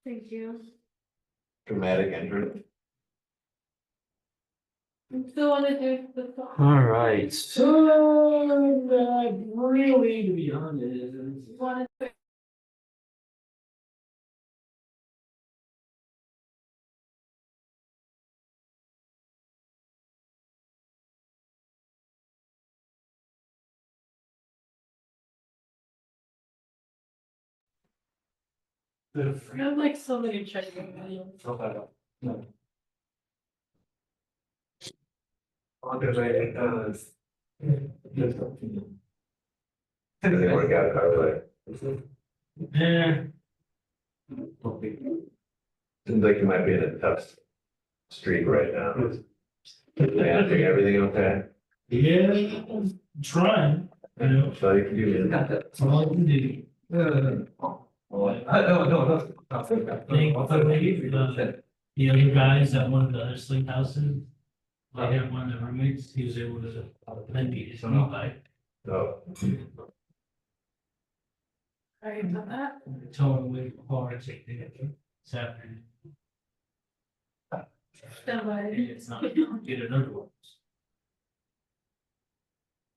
Thank you. Dramatic entrance. I'm still on to do the. All right. So really, to be honest. Wanna do- I have like so many checking videos. Doesn't work out our way. Yeah. Seems like you might be in a tough streak right now. Managing everything okay? Yeah, I'm trying. You know, So you can do that. that's all I can do. I think the other guys at one of the other Sling houses, they had one of the roommates, he was able to lend me his new bike. So, Sorry about that. I told him we car and take it this afternoon. Don't worry. It's not, get another one.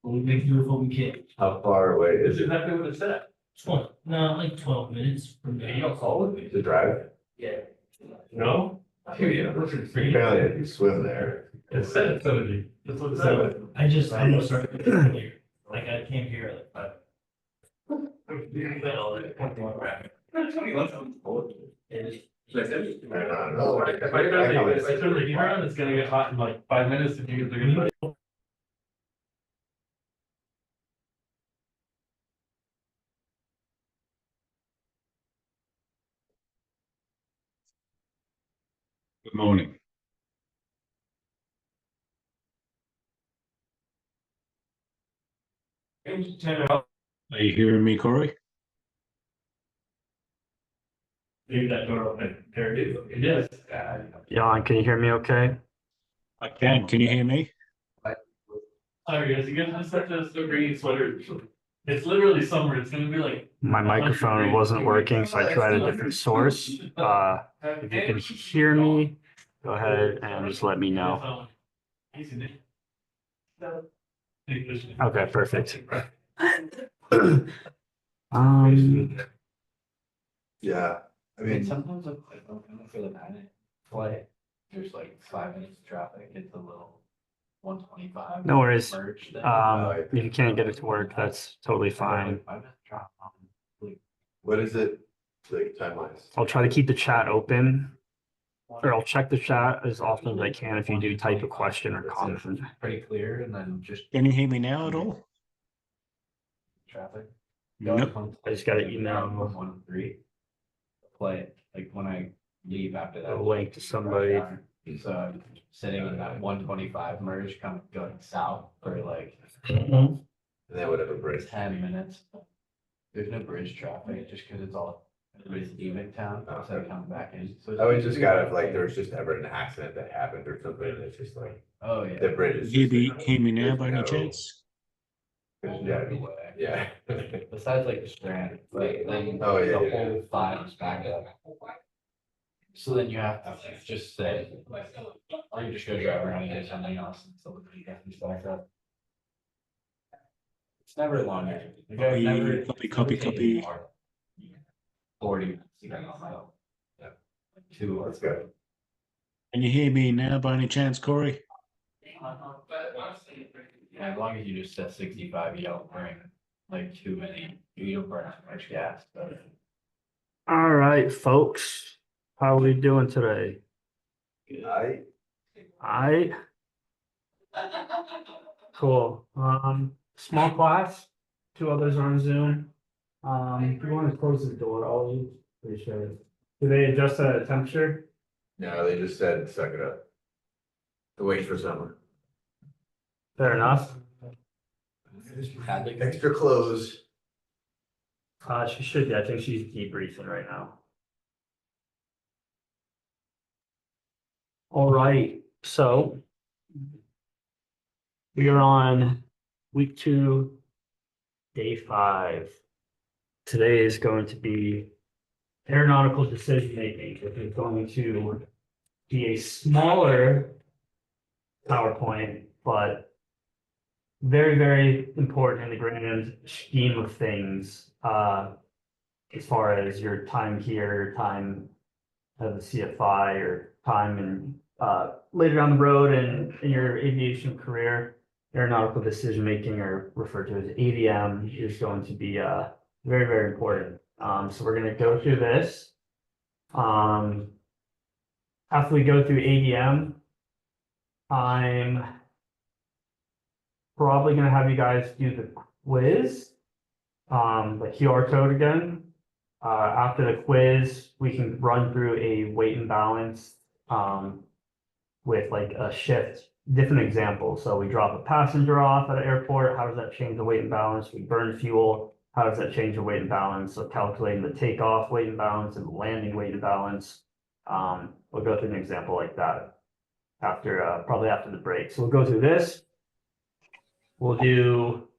We'll make do with what we can. how far away is it Exactly what it said. 20, no, like 12 minutes from there. You don't call it? to drive? Yeah. No? Apparently, if you swim there. It said 70. That's what it said. I'm gonna start here. Like I came here like 5. It's gonna get hot in like 5 minutes if you guys are gonna. Good morning. Are you hearing me, Corey? Leave that door open. There it is. It is. Jan, can you hear me okay? I can. Can you hear me? Sorry guys, you guys have such a green sweater. It's literally summer. It's gonna be like. My microphone wasn't working, so I tried a different source. If you can hear me, go ahead and just let me know. Okay, perfect. Yeah, I mean, Sometimes I'm for the 9 flight, there's like 5 minutes of traffic, it's a little 125. No worries. Merge thing. If you can't get it to work, that's totally fine. 5 minutes drop on. what is it, like time-wise? I'll try to keep the chat open, or I'll check the chat as often as I can if you do type a question or comment. Pretty clear and then just Can you hear me now at all? traffic. No. I just got an email, 113. Play, like when I leave after that. a link to somebody. So I'm sitting in that 125 merge going south for like And then whatever bridge. 10 minutes. There's no bridge traffic just because it's all everybody's leaving town instead of coming back in. So I would just gotta, like, there's just ever an accident that happened or something, and it's just like, oh yeah. the bridge is. Hear me now there's by any no- chance? there's Yeah. no- Yeah. Besides like the strand, but then Oh, yeah, the yeah. whole 5 is back up. So then you have to just say, or you just go drive around and do something else until the gets back up. It's never long. Copy. 40 minutes. You know, Yeah. 2 Let's go. Can you hear me now by any chance, Corey? Yeah, as long as you just set 65, you don't bring like too many, you don't burn too much gas, but. All right, folks, how are we doing today? I cool. Small class, 2 others on Zoom. If you want to close the door, I'll leave. Appreciate it. Do they adjust the temperature? No, they just said, suck it up. Wait for summer. Fair enough. Extra clothes. She should be. I think she's debriefing right now. All right, so we are on week 2, day 5. Today is going to be aeronautical decision making, which is going to be a smaller PowerPoint, but very, very important in the grand scheme of things. As far as your time here, time as a CFI, or time and later down the road in your aviation career, aeronautical decision making, or referred to as ADM, is going to be very, very important. So we're going to go through this. After we go through ADM, I'm probably going to have you guys do the quiz, the QR code again. After the quiz, we can run through a weight and balance with like a shift, different examples. So we drop a passenger off at an airport. How does that change the weight and balance? We burn fuel. How does that change the weight and balance? So calculating the takeoff weight and balance and the landing weight and balance. We'll go through an example like that after probably after the break. So we'll go through this. We'll do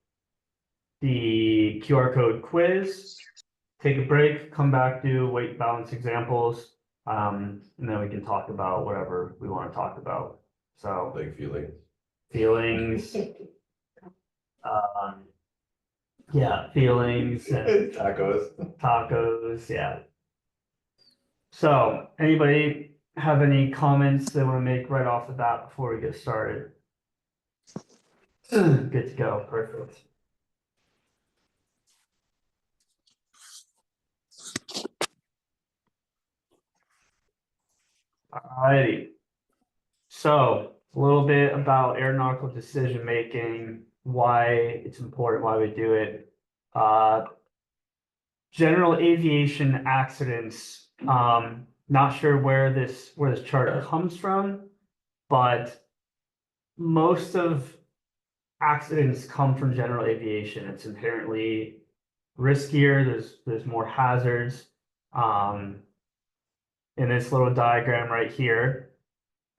the QR code quiz, take a break, come back, do weight balance examples, and then we can talk about whatever we want to talk about. So Like feelings, yeah, feelings and tacos. yeah. So anybody have any comments they want to make right off the bat before we get started? Good to go, perfect. Alrighty. So a little bit about aeronautical decision making, why it's important, why we do it. General aviation accidents. Not sure where this chart comes from, but most of accidents come from general aviation. It's inherently riskier. There's more hazards. In this little diagram right here,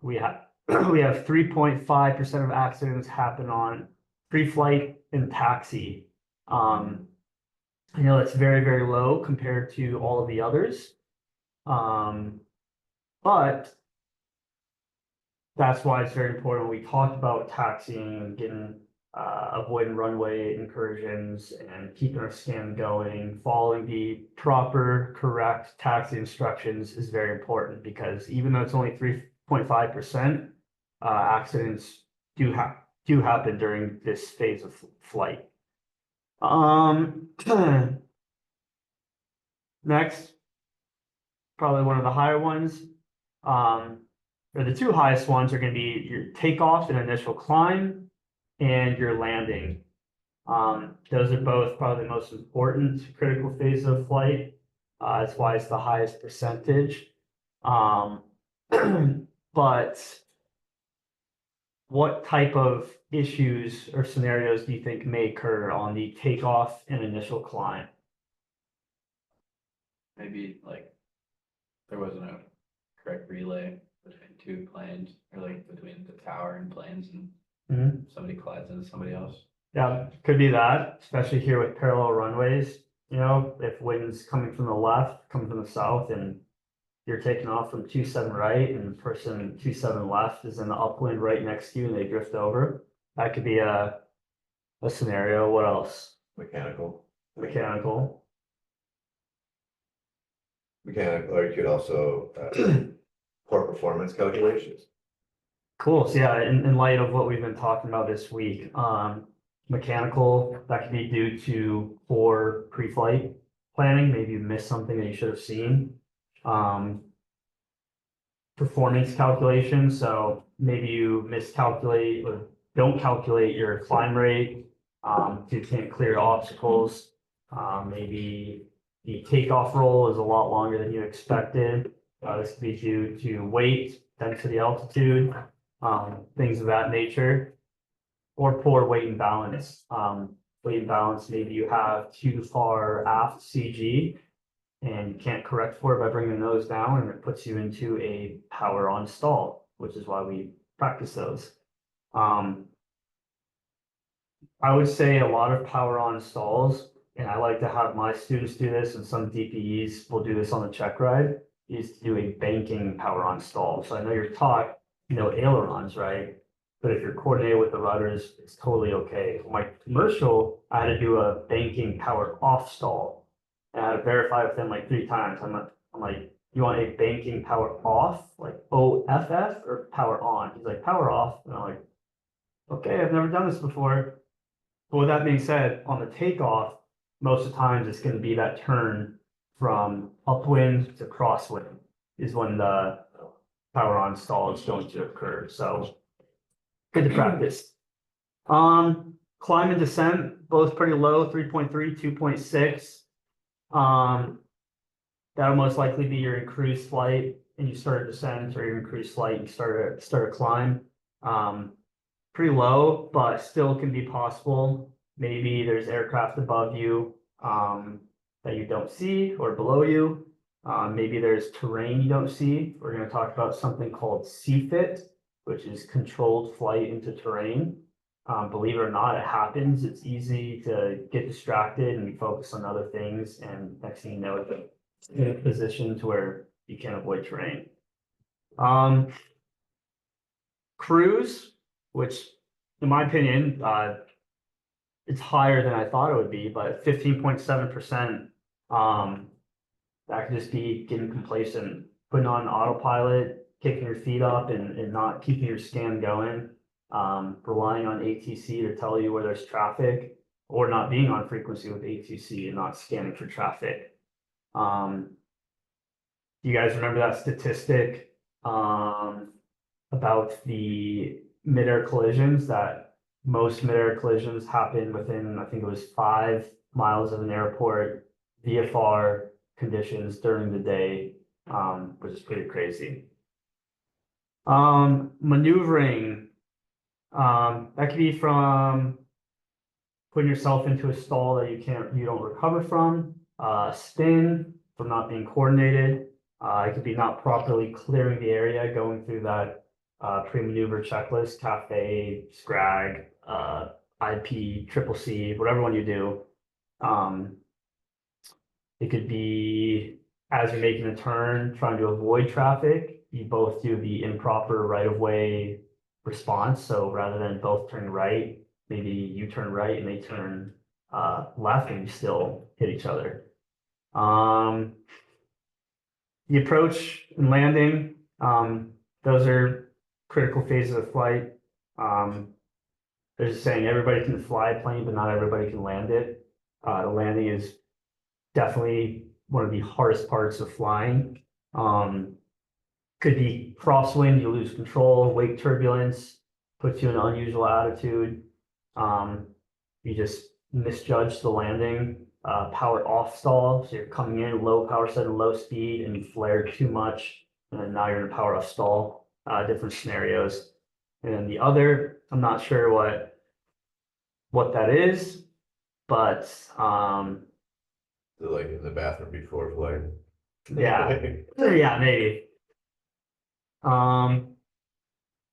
we have 3.5% of accidents happen on pre-flight and taxi. I know that's very, very low compared to all of the others. But that's why it's very important. We talked about taxiing and getting avoiding runway incursions and keeping our scan going, following the proper, correct taxi instructions is very important, because even though it's only 3.5%, accidents do happen during this phase of flight. Next, probably one of the higher ones, or the two highest ones are going to be your takeoff and initial climb and your landing. Those are both probably the most important critical phase of flight. That's why it's the highest percentage. But what type of issues or scenarios do you think may occur on the takeoff and initial climb? Maybe like there wasn't a correct relay between two planes, or like between the tower and planes, and somebody collides into somebody else. Yeah, could be that, especially here with parallel runways. You know, if wind's coming from the left, coming from the south, and you're taking off from 27 right, and the person 27 left is in the upwind right next to you, and they drift over. That could be a scenario. What else? Mechanical, or you could also poor performance calculations. Cool. So yeah, in light of what we've been talking about this week, mechanical, that could be due to poor pre-flight planning. Maybe you missed something that you should have seen. Performance calculations. So maybe you miscalculate or don't calculate your climb rate. You can't clear obstacles. Maybe the takeoff roll is a lot longer than you expected. This could be due to weight, density, altitude, things of that nature, or poor weight and balance. Weight and balance, maybe you have too far aft CG and you can't correct for it by bringing the nose down, and it puts you into a power on stall, which is why we practice those. I would say a lot of power on stalls and I like to have my students do this, and some DPEs will do this on the check ride, is to do a banking power on stall. So I know you're taught, ailerons, right? But if you're coordinated with the rudders, it's totally okay. For my commercial, I had to do a banking power off stall. And I had to verify with them like 3 times. I'm like, you want a banking power off, like OFF, or power on? He's like, power off. And I'm like, okay, I've never done this before. But with that being said, on the takeoff, most of the times it's going to be that turn from upwind to crosswind is when the power on stall is going to occur. So good to practice. Climb and descent, both pretty low, 3.3, 2.6. That'll most likely be your cruise flight, and you start a descent, or your cruise flight, and start a climb. Pretty low, but still can be possible. Maybe there's aircraft above you that you don't see, or below you. Maybe there's terrain you don't see. We're going to talk about something called CFIT, which is controlled flight into terrain. Believe it or not, it happens. It's easy to get distracted and focus on other things, and next thing you know, it's in a position to where you can't avoid terrain. Cruise, which in my opinion, it's higher than I thought it would be, but 15.7%. That could just be getting complacent, putting on autopilot, kicking your feet up, and not keeping your scan going. Relying on ATC to tell you where there's traffic, or not being on frequency with ATC and not scanning for traffic. You guys remember that statistic about the midair collisions, that most midair collisions happen within, I think it was 5 miles of an airport, VFR conditions during the day, which is pretty crazy. Maneuvering, that could be from putting yourself into a stall that you don't recover from, spin from not being coordinated. It could be not properly clearing the area, going through that pre-maneuver checklist, CAFE, SCRAG, IP, Triple C, whatever one you do. It could be as you're making a turn, trying to avoid traffic, you both do the improper right-of-way response. So rather than both turn right, maybe you turn right and they turn left, and you still hit each other. The approach and landing, those are critical phases of flight. There's a saying, everybody can fly a plane, but not everybody can land it. The landing is definitely one of the hardest parts of flying. Could be crosswind, you lose control, wake turbulence, puts you in an unusual attitude. You just misjudge the landing. Power off stall, so you're coming in low power setting, low speed, and you flared too much, and then now you're in a power off stall. Different scenarios. And the other, I'm not sure what that is, but Like in the bathroom before flight. yeah, yeah, maybe.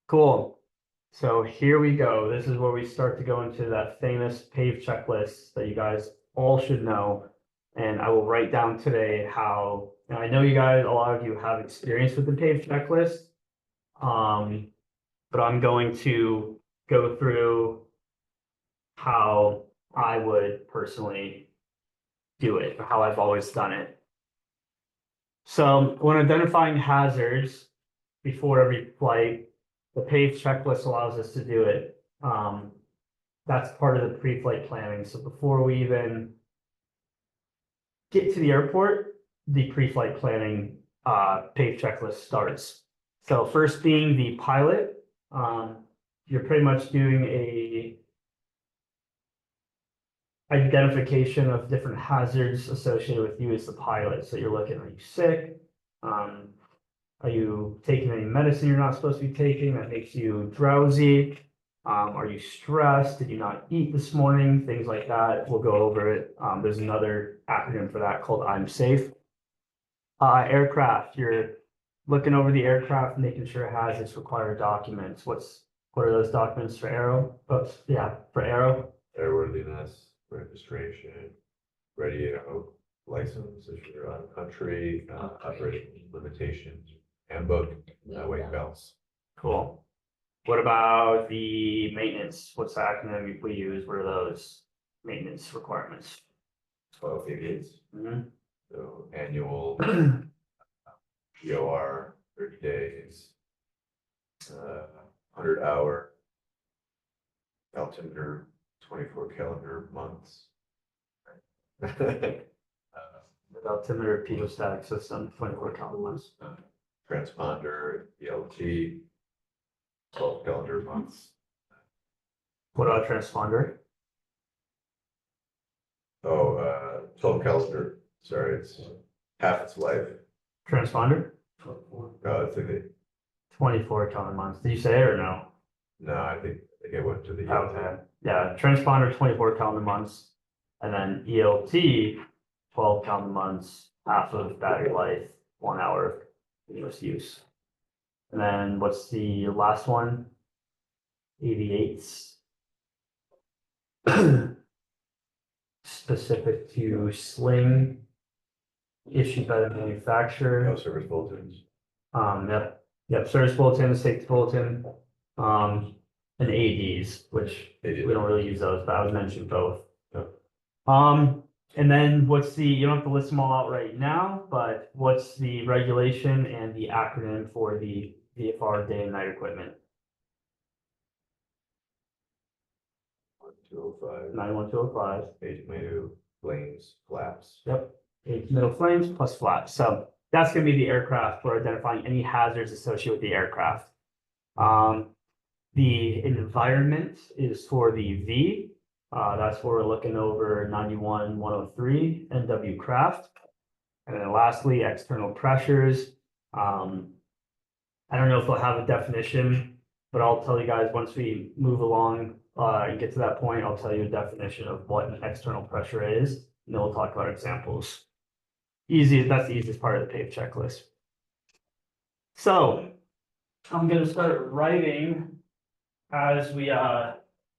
Cool. So here we go. This is where we start to go into that famous PAVE checklist that you guys all should know. And I will write down today how, and I know you guys, a lot of you have experience with the PAVE checklist. But I'm going to go through how I would personally do it, or how I've always done it. So when identifying hazards before every flight, the PAVE checklist allows us to do it. That's part of the pre-flight planning. So before we even get to the airport, the pre-flight planning PAVE checklist starts. So first being the pilot, you're pretty much doing a identification of different hazards associated with you as the pilot. So you're looking, are you sick? Are you taking any medicine you're not supposed to be taking that makes you drowsy? Are you stressed? Did you not eat this morning? Things like that. We'll go over it. There's another acronym for that called I'm safe. Aircraft, you're looking over the aircraft, making sure it has its required documents. What are those documents for Aero? Oops, yeah, for Aero. Airworthiness, registration. radio license, if you're on country, operating limitations, handbook, weight belts. Cool. What about the maintenance? What's the acronym we use? What are those maintenance requirements? 12 gates, Mhm. so annual EOR, 30 days, 100-hour altimeter, 24 calendar months. The altimeter picostatic system, 24 calendar months. Transponder, ELT, 12 calendar months. What about transponder? 12 calendar, sorry, it's half its life. Transponder? It's like, 24 calendar months. Did you say it or no? no, I think I went to the ELT. Okay, yeah, transponder 24 calendar months, and then ELT 12 calendar months, half of battery life, 1 hour of continuous use. And then what's the last one? 88s. Specific to Sling, issued by the manufacturer. No service bulletins. Yep, service bulletin, safety bulletin, and ADs, which we don't really use those, but I would mention both. Yep. And then what's the, you don't have to list them all out right now, but what's the regulation and the acronym for the VFR day and night equipment? 205, 91205. tomato, flames, flaps. Yep, 8 middle flames plus flaps. So that's gonna be the aircraft for identifying any hazards associated with the aircraft. The environment is for the V. That's where we're looking over 91-103 NW craft. And then lastly, external pressures. I don't know if they'll have a definition, but I'll tell you guys once we move along and get to that point, I'll tell you a definition of what an external pressure is, and then we'll talk about examples. That's the easiest part of the PAVE checklist. So I'm gonna start writing as we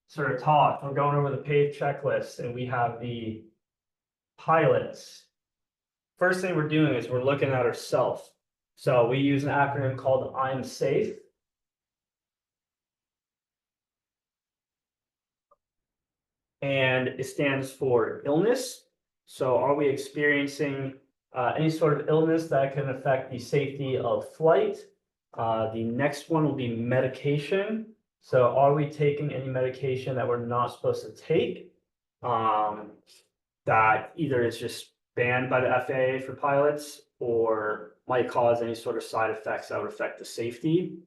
sort of talk. We're going over the PAVE checklist, and we have the pilots. First thing we're doing is we're looking at ourselves. So we use an acronym called I'm safe. And it stands for illness. So are we experiencing any sort of illness that can affect the safety of flight? The next one will be medication. So are we taking any medication that we're not supposed to take? That either is just banned by the FAA for pilots or might cause any sort of side effects that would affect the safety.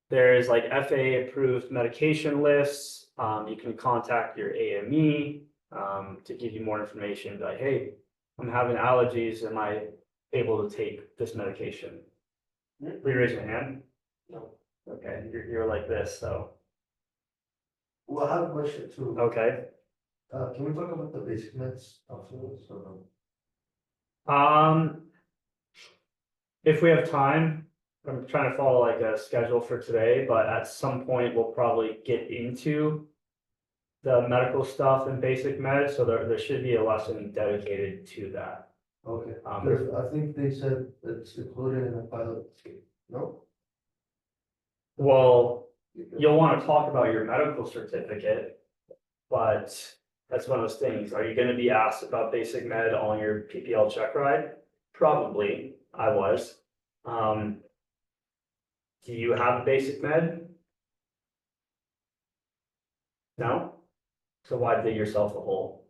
There's like FAA approved medication lists. You can contact your AME to give you more information. Like, hey, I'm having allergies. Am I able to take this medication? Will you raise your hand? No. Okay, you're like this, so. Well, I have a question too. Okay. Can we talk about the basic meds afterwards or no? If we have time, I'm trying to follow like a schedule for today, but at some point we'll probably get into the medical stuff and basic med, so there should be a lesson dedicated to that. Okay, because I think they said it's included in the pilot, no? Well, you'll want to talk about your medical certificate, but that's one of those things. Are you going to be asked about basic med on your PPL check ride? Probably, I was. Do you have a basic med? No? So why dig yourself a hole?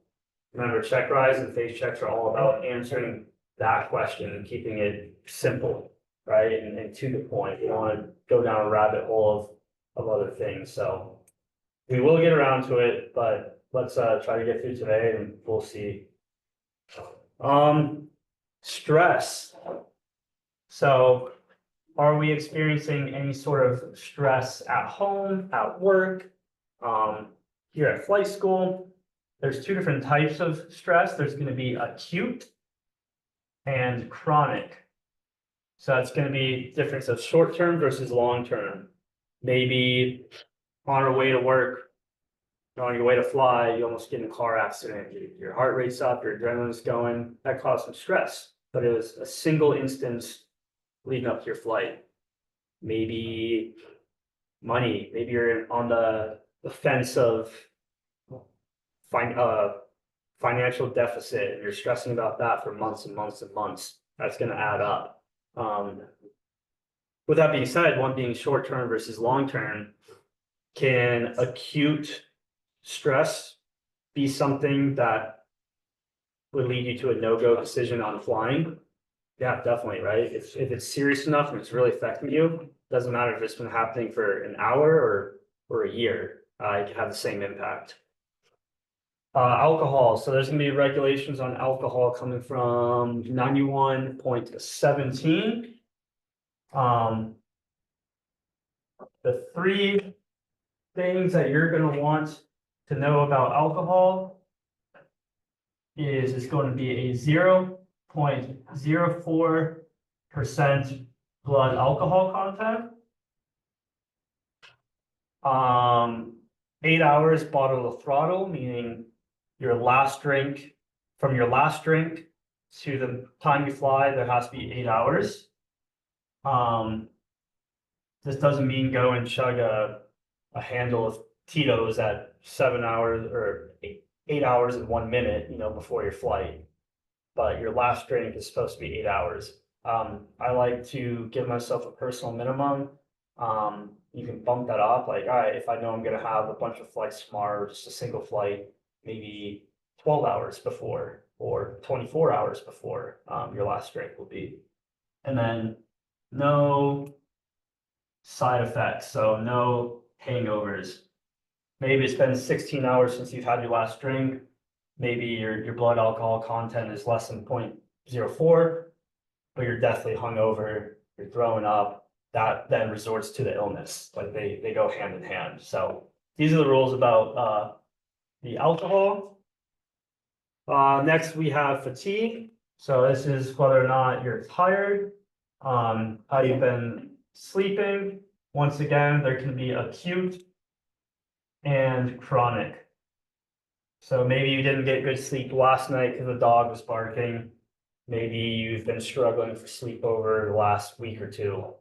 Remember, check rides and face checks are all about answering that question and keeping it simple, right? And to the point. You don't want to go down a rabbit hole of other things. So we will get around to it, but let's try to get through today and we'll see. Stress. So are we experiencing any sort of stress at home, at work, here at flight school? There's two different types of stress. There's going to be acute and chronic. So that's going to be difference of short term versus long term. Maybe on our way to work, on your way to fly, you almost get in a car accident, your heart rate's up, your adrenaline's going, that caused some stress. But it was a single instance leading up to your flight. Maybe money, maybe you're on the fence of financial deficit and you're stressing about that for months and months and months. That's gonna add up. With that being said, one being short-term versus long-term, can acute stress be something that would lead you to a no-go decision on flying? Yeah, definitely, right? If it's serious enough and it's really affecting you, doesn't matter if it's been happening for an hour or a year, it can have the same impact. Alcohol, so there's gonna be regulations on alcohol coming from 91.17. The three things that you're gonna want to know about alcohol is it's going to be a 0.04% blood alcohol content. 8 hours bottle of throttle, meaning your last drink, from your last drink to the time you fly, there has to be 8 hours. This doesn't mean go and chug a handle of Tito's at 7 hours or 8 hours and 1 minute, before your flight. But your last drink is supposed to be 8 hours. I like to give myself a personal minimum. You can bump that up, like, all right, if I know I'm gonna have a bunch of flights tomorrow, or just a single flight, maybe 12 hours before or 24 hours before your last drink will be. And then no side effects, so no hangovers. Maybe it's been 16 hours since you've had your last drink. Maybe your blood alcohol content is less than 0.04, but you're deathly hungover, you're throwing up. That then resorts to the illness. Like they go hand in hand. So these are the rules about the alcohol. Next we have fatigue. So this is whether or not you're tired, how you've been sleeping. Once again, there can be acute and chronic. So maybe you didn't get good sleep last night because the dog was barking. Maybe you've been struggling for sleep over the last week or two.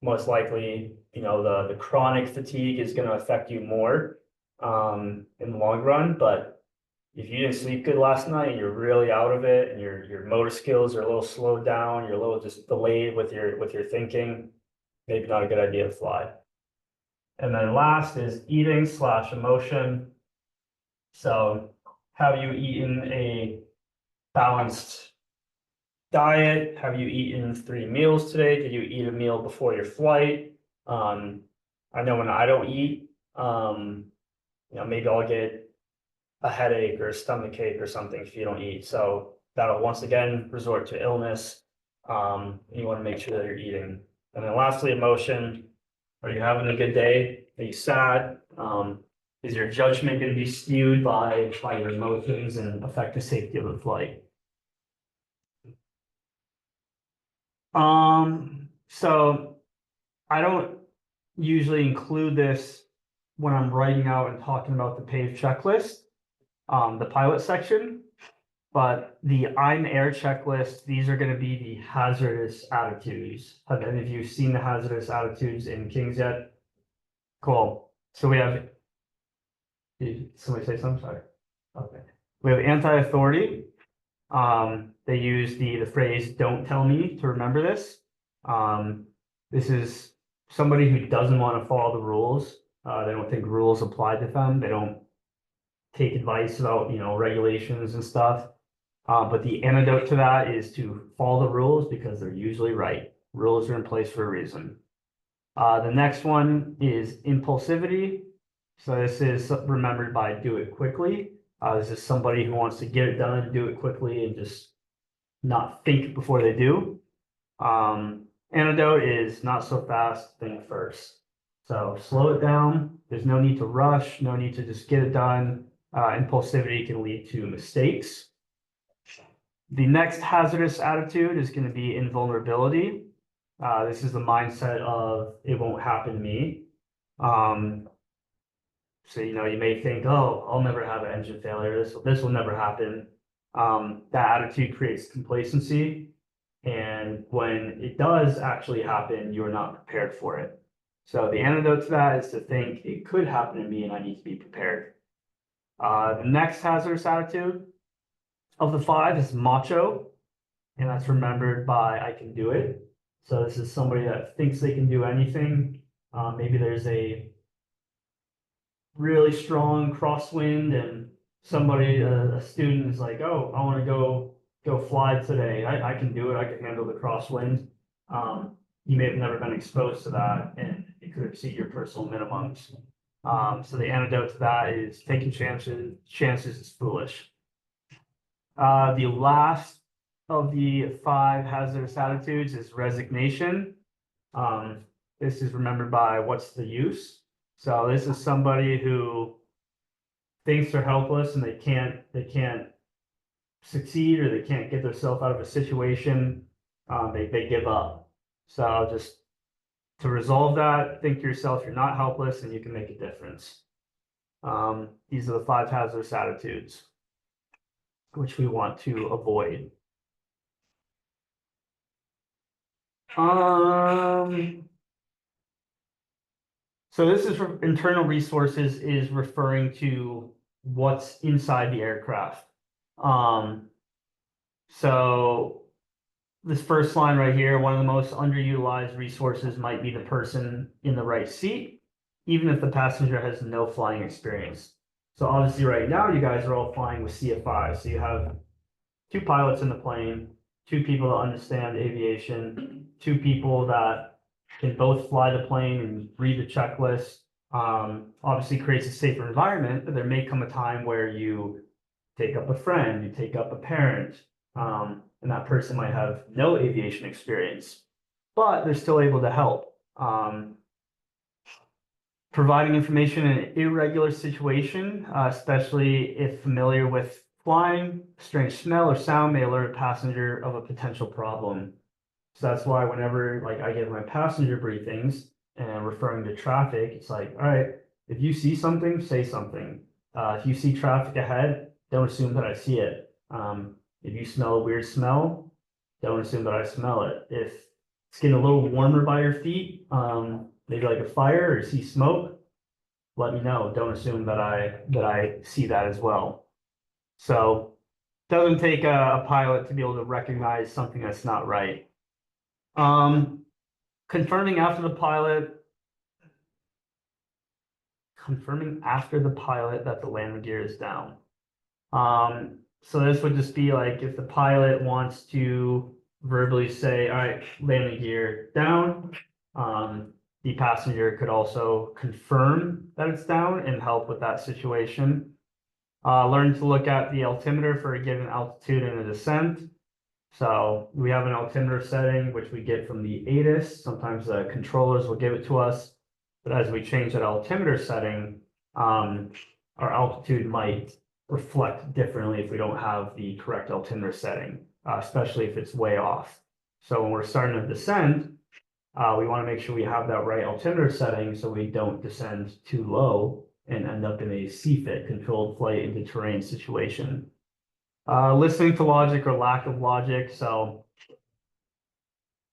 Most likely, the chronic fatigue is going to affect you more in the long run. But if you didn't sleep good last night and you're really out of it and your motor skills are a little slowed down, you're a little just delayed with your thinking, maybe not a good idea to fly. And then last is eating / emotion. So have you eaten a balanced diet? Have you eaten 3 meals today? Did you eat a meal before your flight? I know when I don't eat, maybe I'll get a headache or a stomach ache or something if you don't eat. So that'll once again resort to illness. You want to make sure that you're eating. And then lastly, emotion. Are you having a good day? Are you sad? Is your judgment going to be skewed by your emotions and affect the safety of the flight? So I don't usually include this when I'm writing out and talking about the paved checklist, the pilot section, but the I'm air checklist, these are going to be the hazardous attitudes. Have any of you seen the hazardous attitudes in Kings yet? Cool. So we have, did somebody say something? Sorry. Okay. We have anti-authority. They use the phrase "don't tell me" to remember this. This is somebody who doesn't want to follow the rules. They don't think rules apply to them. They don't take advice about regulations and stuff. But the antidote to that is to follow the rules because they're usually right. Rules are in place for a reason. The next one is impulsivity. So this is remembered by do it quickly. This is somebody who wants to get it done, do it quickly, and just not think before they do. Antidote is not so fast, think first. So slow it down. There's no need to rush, no need to just get it done. Impulsivity can lead to mistakes. The next hazardous attitude is going to be invulnerability. This is the mindset of it won't happen to me. So, you may think, oh, I'll never have an engine failure. This will never happen. That attitude creates complacency. And when it does actually happen, you're not prepared for it. So the antidote to that is to think it could happen to me and I need to be prepared. The next hazardous attitude of the 5 is macho, and that's remembered by I can do it. So this is somebody that thinks they can do anything. Maybe there's a really strong crosswind and somebody, a student is like, oh, I want to go fly today. I can do it. I can handle the crosswind. You may have never been exposed to that and it could exceed your personal minimums. So the antidote to that is taking chances is foolish. The last of the 5 hazardous attitudes is resignation. This is remembered by what's the use? So this is somebody who thinks they're helpless and they can't succeed or they can't get themselves out of a situation. They give up. So just to resolve that, think to yourself, you're not helpless and you can make a difference. These are the 5 hazardous attitudes which we want to avoid. So this is for internal resources is referring to what's inside the aircraft. So this first line right here, one of the most underutilized resources might be the person in the right seat, even if the passenger has no flying experience. So obviously right now you guys are all flying with CFI. So you have 2 pilots in the plane, 2 people that understand aviation, 2 people that can both fly the plane and read the checklist. Obviously creates a safer environment, but there may come a time where you take up a friend, you take up a parent, and that person might have no aviation experience, but they're still able to help. Providing information in an irregular situation, especially if familiar with flying, strange smell or sound may alert a passenger of a potential problem. So that's why whenever like I give my passenger briefings and referring to traffic, it's like, all right, if you see something, say something. If you see traffic ahead, don't assume that I see it. If you smell a weird smell, don't assume that I smell it. If it's getting a little warmer by your feet, maybe like a fire or see smoke, let me know. Don't assume that I see that as well. So it doesn't take a pilot to be able to recognize something that's not right. Confirming after the pilot that the landing gear is down. So this would just be like if the pilot wants to verbally say, all right, landing gear down, the passenger could also confirm that it's down and help with that situation. Learn to look at the altimeter for a given altitude in a descent. So we have an altimeter setting, which we get from the ATIS. Sometimes the controllers will give it to us. But as we change that altimeter setting, our altitude might reflect differently if we don't have the correct altimeter setting, especially if it's way off. So when we're starting to descend, we want to make sure we have that right altimeter setting so we don't descend too low and end up in a CFIT, controlled flight into terrain situation. Listening to logic or lack of logic. So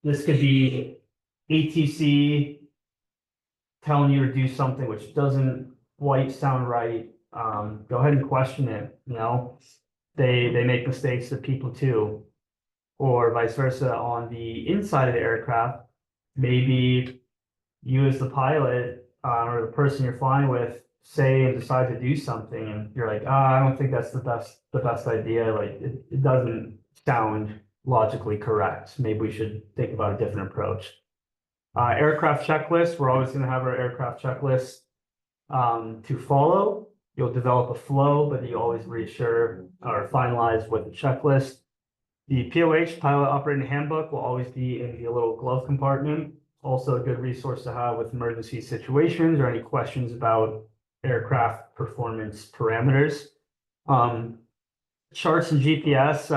this could be ATC telling you to do something which doesn't quite sound right. Go ahead and question it. They make mistakes to people too, or vice versa on the inside of the aircraft. Maybe you as the pilot or the person you're flying with say and decide to do something and you're like, I don't think that's the best idea. Like it doesn't sound logically correct. Maybe we should think about a different approach. Aircraft checklist, we're always going to have our aircraft checklist to follow. You'll develop a flow, but you always reassure or finalize with the checklist. The POH, Pilot Operating Handbook, will always be in the little glove compartment. Also a good resource to have with emergency situations or any questions about aircraft performance parameters. Charts and GPS,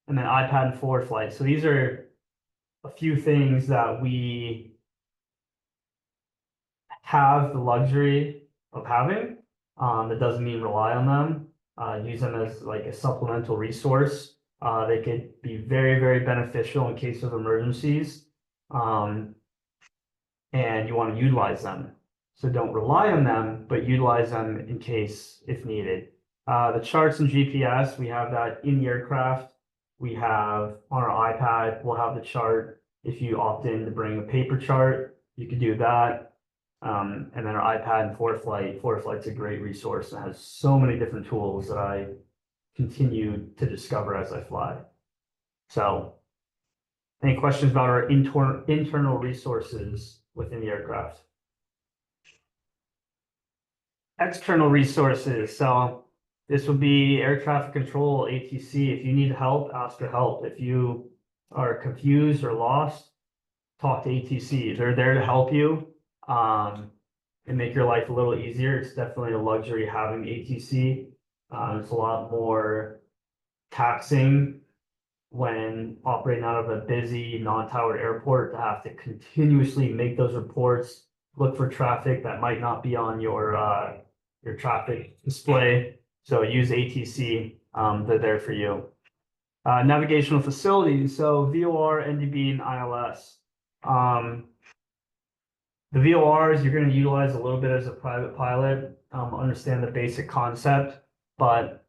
and then iPad and forward flight. So these are a few things that we have the luxury of having. That doesn't mean rely on them. Use them as like a supplemental resource. They could be very, very beneficial in case of emergencies. And you want to utilize them. So don't rely on them, but utilize them in case if needed. The charts and GPS, we have that in the aircraft. We have on our iPad, we'll have the chart. If you opt in to bring a paper chart, you could do that. And then our iPad and ForeFlight's a great resource and has so many different tools that I continue to discover as I fly. So, any questions about our internal resources within the aircraft? External resources. So this would be air traffic control, ATC. If you need help, ask for help. If you are confused or lost, talk to ATC. They're there to help you and make your life a little easier. It's definitely a luxury having ATC. It's a lot more taxing when operating out of a busy non-towered airport to have to continuously make those reports, look for traffic that might not be on your traffic display. So use ATC, they're there for you. Navigational facilities, so VOR, NDB, and ILS. The VORs you're going to utilize a little bit as a private pilot, understand the basic concept, but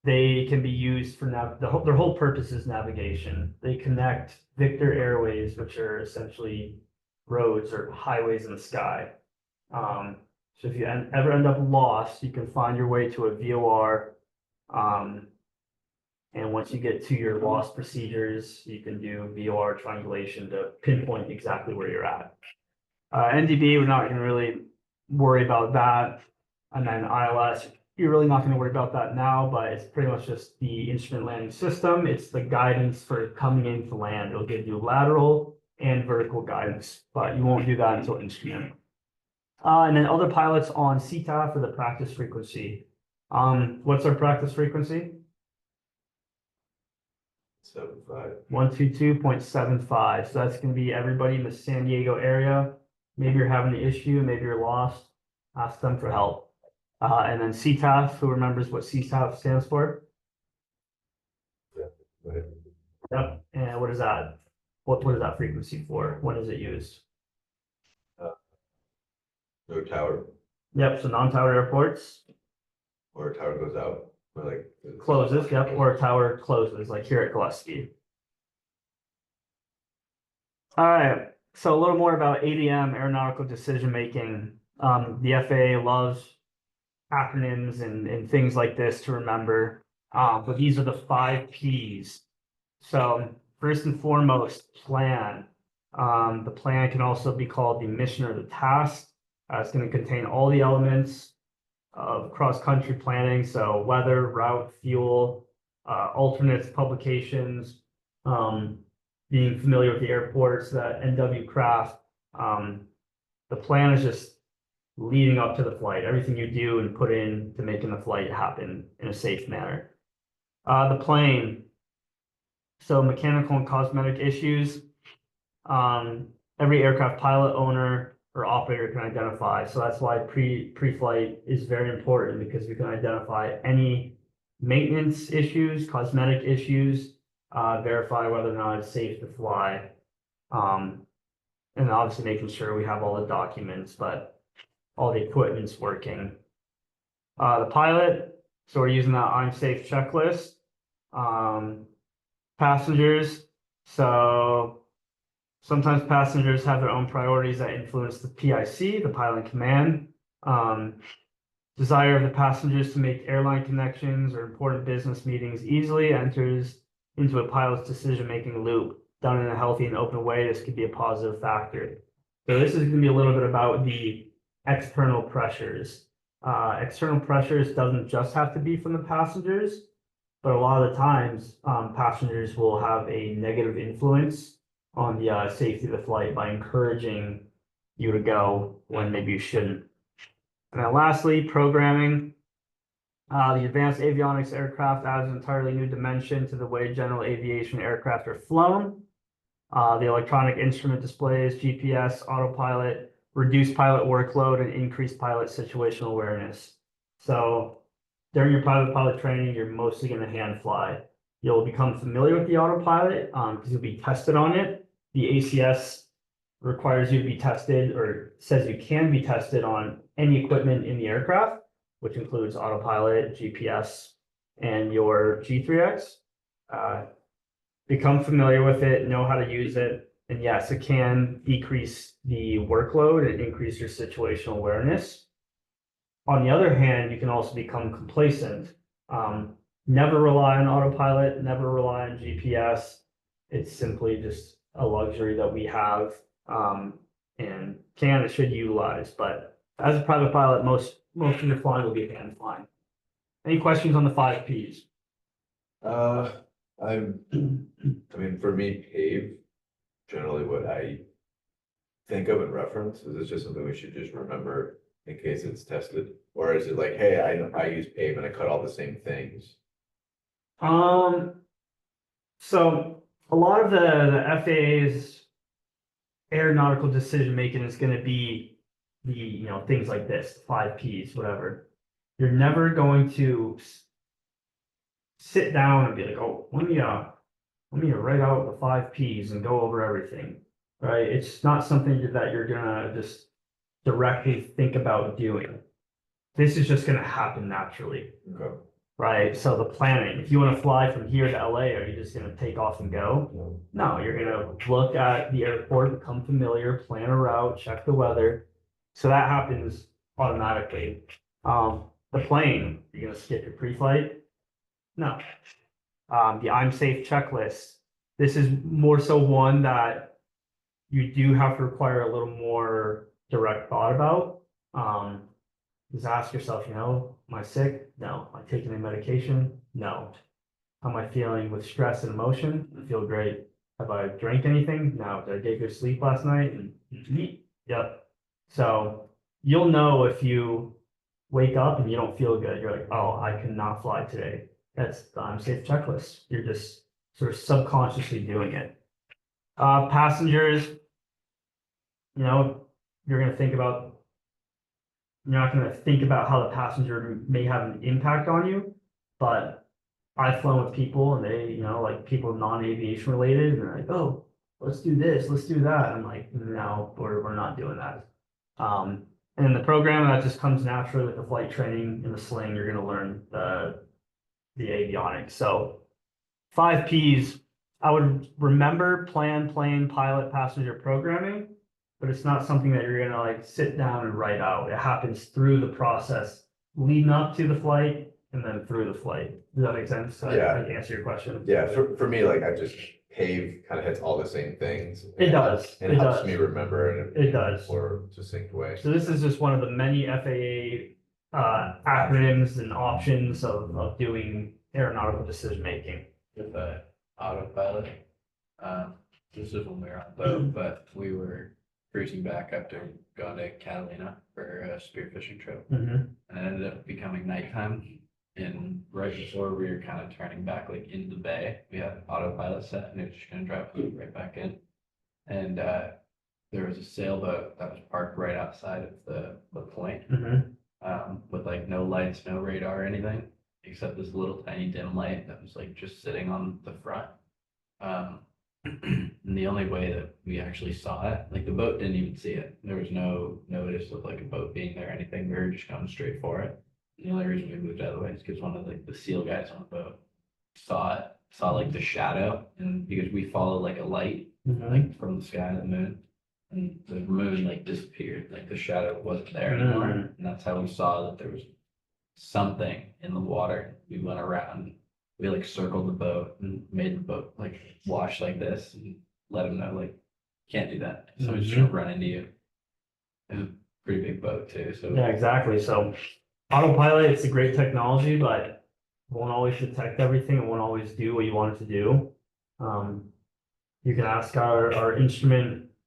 they can be used for their whole purpose is navigation. They connect Victor Airways, which are essentially roads or highways in the sky. So if you ever end up lost, you can find your way to a VOR. And once you get to your lost procedures, you can do VOR triangulation to pinpoint exactly where you're at. NDB, we're not going to really worry about that. And then ILS, you're really not going to worry about that now, but it's pretty much just the instrument landing system. It's the guidance for coming in to land. It'll give you lateral and vertical guidance, but you won't do that until instrument. And then other pilots on CTAF for the practice frequency. What's our practice frequency? 75. 122.75. So that's going to be everybody in the San Diego area. Maybe you're having an issue, maybe you're lost. Ask them for help. And then CTAF, who remembers what CTAF stands for? Right. Yep. And what is that? What is that frequency for? When is it used? No tower, Yep. So non-tower airports or a tower goes out, or like. closes. Yep. Or a tower closes, like here at Gillespie. All right. So a little more about ADM, aeronautical decision making. The FAA loves acronyms and things like this to remember. But these are the 5 Ps. So first and foremost, plan. The plan can also be called the mission or the task. It's going to contain all the elements of cross-country planning. So weather, route, fuel, alternates, publications, being familiar with the airports, that NW craft. The plan is just leading up to the flight, everything you do and put in to making the flight happen in a safe manner. The plane, so mechanical and cosmetic issues, every aircraft pilot, owner, or operator can identify. So that's why pre-flight is very important, because we can identify any maintenance issues, cosmetic issues, verify whether or not it's safe to fly. And obviously making sure we have all the documents, but all the equipment's working. The pilot, so we're using that I'm safe checklist. Passengers, so sometimes passengers have their own priorities that influence the PIC, the pilot in command. Desire of the passengers to make airline connections or important business meetings easily enters into a pilot's decision-making loop. Done in a healthy and open way, this could be a positive factor. So this is going to be a little bit about the external pressures. External pressures doesn't just have to be from the passengers, but a lot of the times passengers will have a negative influence on the safety of the flight by encouraging you to go when maybe you shouldn't. And then lastly, programming. The advanced avionics aircraft adds an entirely new dimension to the way general aviation aircraft are flown. The electronic instrument displays, GPS, autopilot, reduce pilot workload and increase pilot situational awareness. So during your private pilot training, you're mostly going to hand fly. You'll become familiar with the autopilot because you'll be tested on it. The ACS requires you to be tested or says you can be tested on any equipment in the aircraft, which includes autopilot, GPS, and your G3X. Become familiar with it, know how to use it, and yes, it can decrease the workload and increase your situational awareness. On the other hand, you can also become complacent. Never rely on autopilot, never rely on GPS. It's simply just a luxury that we have and can and should utilize. But as a private pilot, most of your flying will be hand flying. Any questions on the 5 Ps? I mean, for me, pave, generally what I think of in reference, is this just something we should just remember in case it's tested? Or is it like, hey, I use pave and I cut all the same things? So a lot of the FAA's aeronautical decision making is going to be the things like this, 5 Ps, whatever. You're never going to sit down and be like, oh, let me write out the 5 Ps and go over everything, right? It's not something that you're gonna just directly think about doing. This is just gonna happen naturally, Okay. right? So the planning, if you want to fly from here to LA, are you just gonna take off and go? No, you're gonna look at the airport, become familiar, plan a route, check the weather. So that happens automatically. The plane, you're gonna skip your pre-flight? No. The I'm safe checklist. This is more so one that you do have to require a little more direct thought about. Just ask yourself, am I sick? No. Am I taking any medication? No. How am I feeling with stress and emotion? I feel great. Have I drank anything? No. Did I get good sleep last night? Yep. So you'll know if you wake up and you don't feel good. You're like, oh, I cannot fly today. That's the I'm safe checklist. You're just sort of subconsciously doing it. Passengers, you're going to think about, you're not going to think about how the passenger may have an impact on you, but I've flown with people and they, like people non-aviation related, and they're like, oh, let's do this, let's do that. I'm like, no, we're not doing that. And the program that just comes naturally with the flight training in the Sling, you're going to learn the avionics. So 5 Ps, I would remember plan, plane, pilot, passenger programming, but it's not something that you're gonna like sit down and write out. It happens through the process leading up to the flight and then through the flight. Does that make sense? Yeah. I answer your question. Yeah, for me, like I just pave kind of hits all the same things. It does. And It it helps does. me remember it. It does. Or succinct way. So this is just one of the many FAA acronyms and options of doing aeronautical decision making. With the autopilot, this is when we were on the boat, but we were cruising back after going to Catalina for a spearfishing trip. And it ended up becoming nighttime. And right before we were kind of turning back like into the bay, we had autopilot set and it was just gonna drive us right back in. And there was a sailboat that was parked right outside of the point, with like no lights, no radar or anything, except this little tiny dim light that was like just sitting on the front. And the only way that we actually saw it, like the boat didn't even see it. There was no notice of like a boat being there or anything. We were just going straight for it. The only reason we moved out of the way is because one of the seal guys on the boat saw like the shadow, and because we followed like a light like from the sky to the moon, and the moon like disappeared, like the shadow wasn't there anymore, and that's how we saw that there was something in the water. We went around, we like circled the boat and made the boat like wash like this and let them know like can't do that. So it's just gonna run into you. It was a pretty big boat too. So Yeah, exactly. So autopilot, it's a great technology, but it won't always detect everything. It won't always do what you want it to do. You can ask our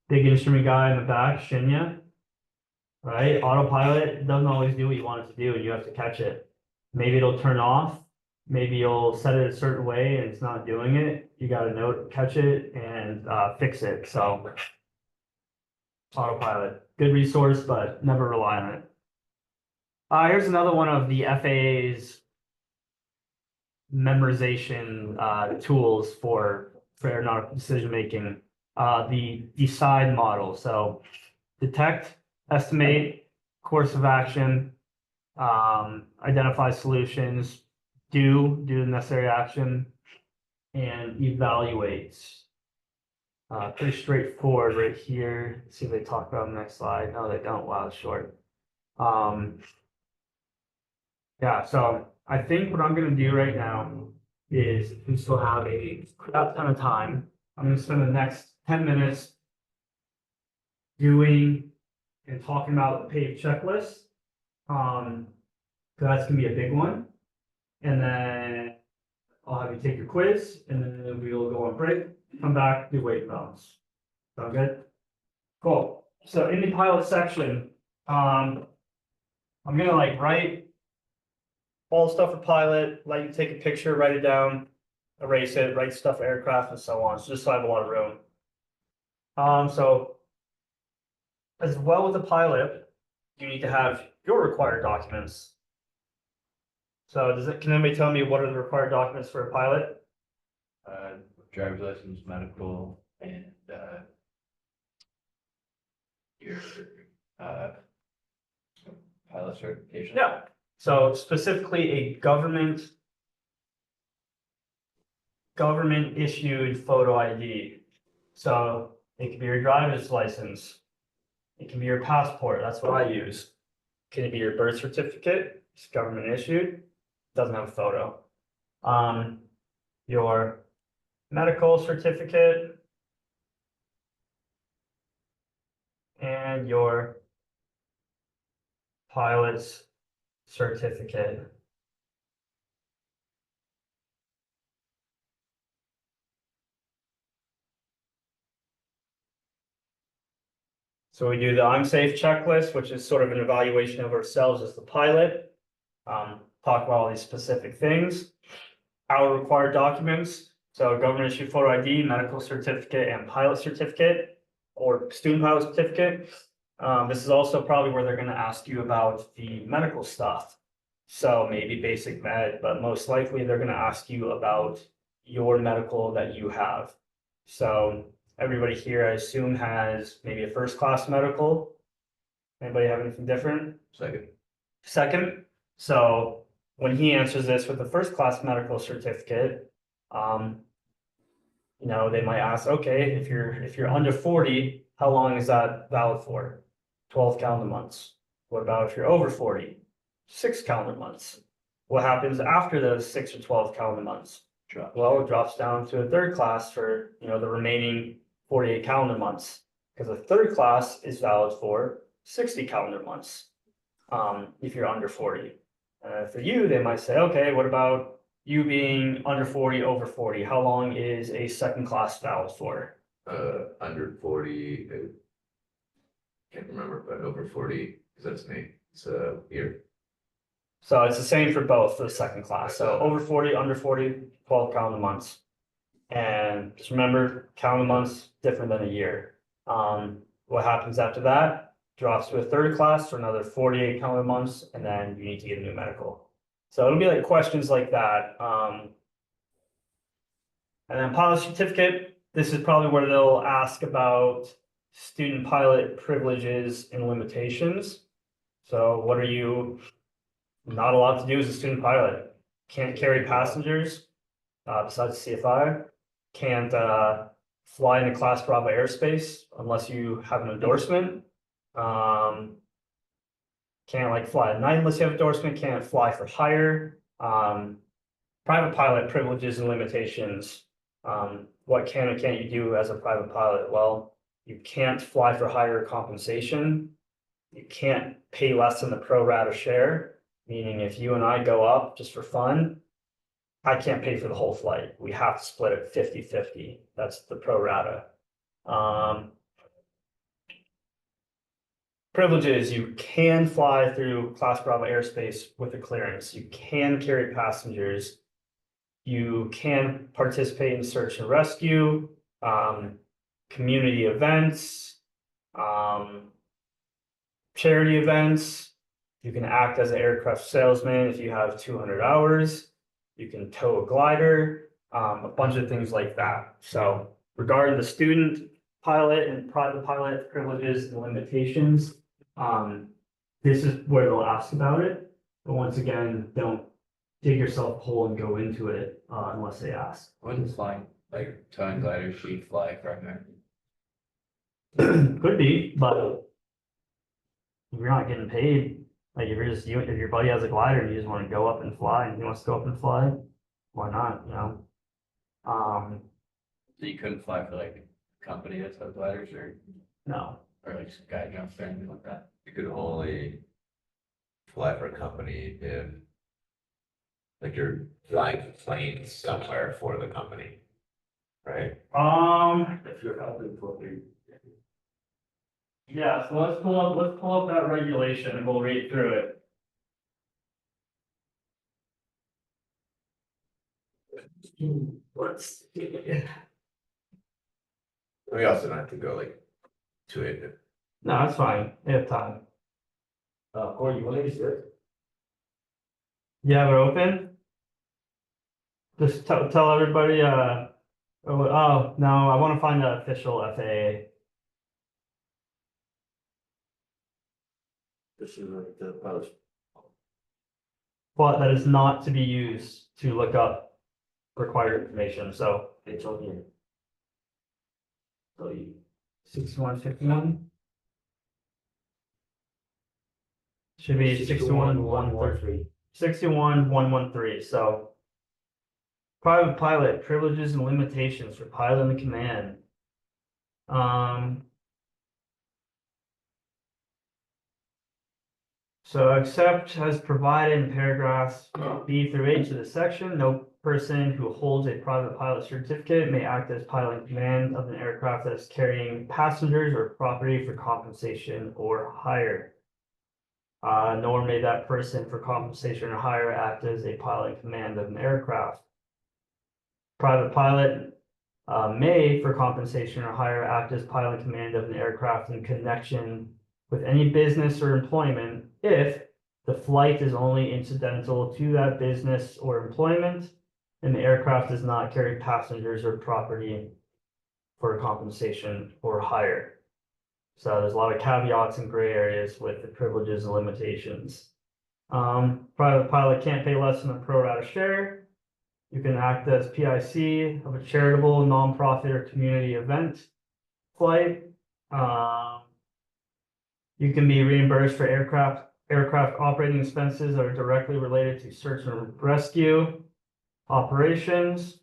big instrument guy in the back, Shinya, right? Autopilot doesn't always do what you want it to do, and you have to catch it. Maybe it'll turn off. Maybe you'll set it a certain way and it's not doing it. You got to catch it and fix it. So autopilot. Good resource, but never rely on it. Here's another one of the FAA's memorization tools for aeronautical decision making. The DECIDE model. So detect, estimate, course of action, identify solutions, do the necessary action, and evaluate. Pretty straightforward right here. Let's see if they talk about it on the next slide. No, they don't. Wow, it's short. Yeah, so I think what I'm gonna do right now is we still have a crap ton of time. I'm gonna spend the next 10 minutes doing and talking about the PAVE checklist. 'Cause that's gonna be a big one. And then I'll have you take your quiz and then we'll go on break, come back, do weight balance. Sound good? Cool. So in the pilot section, I'm gonna like write all the stuff for pilot, let you take a picture, write it down, erase it, write stuff for aircraft and so on. So just so I have a lot of room. So as well with the pilot, you need to have your required documents. So can anybody tell me what are the required documents for a pilot? Driver's license, medical, and, your, pilot certification. Yeah, so specifically a government issued photo ID. So it can be your driver's license. It can be your passport. That's what I use. Can it be your birth certificate? It's government issued. Doesn't have a photo. Your medical certificate and your pilot's certificate. So we do the I'm safe checklist, which is sort of an evaluation of ourselves as the pilot. Talk about all these specific things. Our required documents, so government issued photo ID, medical certificate, and pilot certificate, or student pilot certificate. This is also probably where they're gonna ask you about the medical stuff. So maybe basic med, but most likely they're gonna ask you about your medical that you have. So everybody here, I assume, has maybe a first class medical. Anybody have anything different? Second, so when he answers this with a first class medical certificate, they might ask, okay, if you're under 40, how long is that valid for? 12 calendar months. What about if you're over 40? 6 calendar months. What happens after those 6 or 12 calendar months? Well, it drops down to a third class for, the remaining 48 calendar months, because a third class is valid for 60 calendar months. If you're under 40. For you, they might say, okay, what about you being under 40, over 40? How long is a second class valid for? Under 40, can't remember, but over 40, because that's me, it's a year. So it's the same for both for the second class. So over 40, under 40, 12 calendar months. And just remember, calendar months different than a year. What happens after that? Drops to a third class for another 48 calendar months, and then you need to get a new medical. So it'll be like questions like that. And then pilot certificate, this is probably where they'll ask about student pilot privileges and limitations. So what are you not allowed to do as a student pilot? Can't carry passengers, besides CFI. Can't fly in a Class Bravo airspace unless you have an endorsement. Can't fly at night unless you have endorsement. Can't fly for hire. Private pilot privileges and limitations. What can and can't you do as a private pilot? Well, you can't fly for higher compensation. You can't pay less than the pro rata share, meaning if you and I go up just for fun, I can't pay for the whole flight. We have to split it 50-50. That's the pro rata. Privileges, you can fly through Class Bravo airspace with a clearance. You can carry passengers. You can participate in search and rescue, community events, Charity events, you can act as an aircraft salesman if you have 200 hours. You can tow a glider, a bunch of things like that. So regarding the student pilot and private pilot privileges and limitations, this is where they'll ask about it. But once again, don't dig yourself a hole and go into it unless they ask. Wouldn't flying, like towing gliders, she'd fly from there. Could be, but if you're not getting paid, like if you're just you, if your buddy has a glider and you just want to go up and fly, and he wants to go up and fly, why not? You know. So you couldn't fly for like a company that tow gliders No. or like sky jumps or anything like that. You could only fly for a company in, like you're flying planes somewhere for the company, right? If you're helping for the. Yeah, so let's pull up that regulation and we'll read through it. Let's see. We also don't have to go like to it. No, that's fine. We have time. Corey, you want to use it? You have it open? Just tell everybody, oh, no, I want to find the official FAA. This is like the post. But that is not to be used to look up required information, so It's on here. so you 6151 should be 61 113, so private pilot privileges and limitations for pilot and command. So except as provided in paragraphs B through H of the section, no person who holds a private pilot certificate may act as pilot in command of an aircraft that is carrying passengers or property for compensation or hire. Nor may that person for compensation or hire act as a pilot in command of an aircraft. Private pilot may, for compensation or hire, act as pilot in command of an aircraft in connection with any business or employment if the flight is only incidental to that business or employment and the aircraft does not carry passengers or property for compensation or hire. So there's a lot of caveats and gray areas with the privileges and limitations. Private pilot can't pay less than a pro rata share. You can act as PIC of a charitable, nonprofit, or community event flight. You can be reimbursed for aircraft operating expenses that are directly related to search and rescue operations.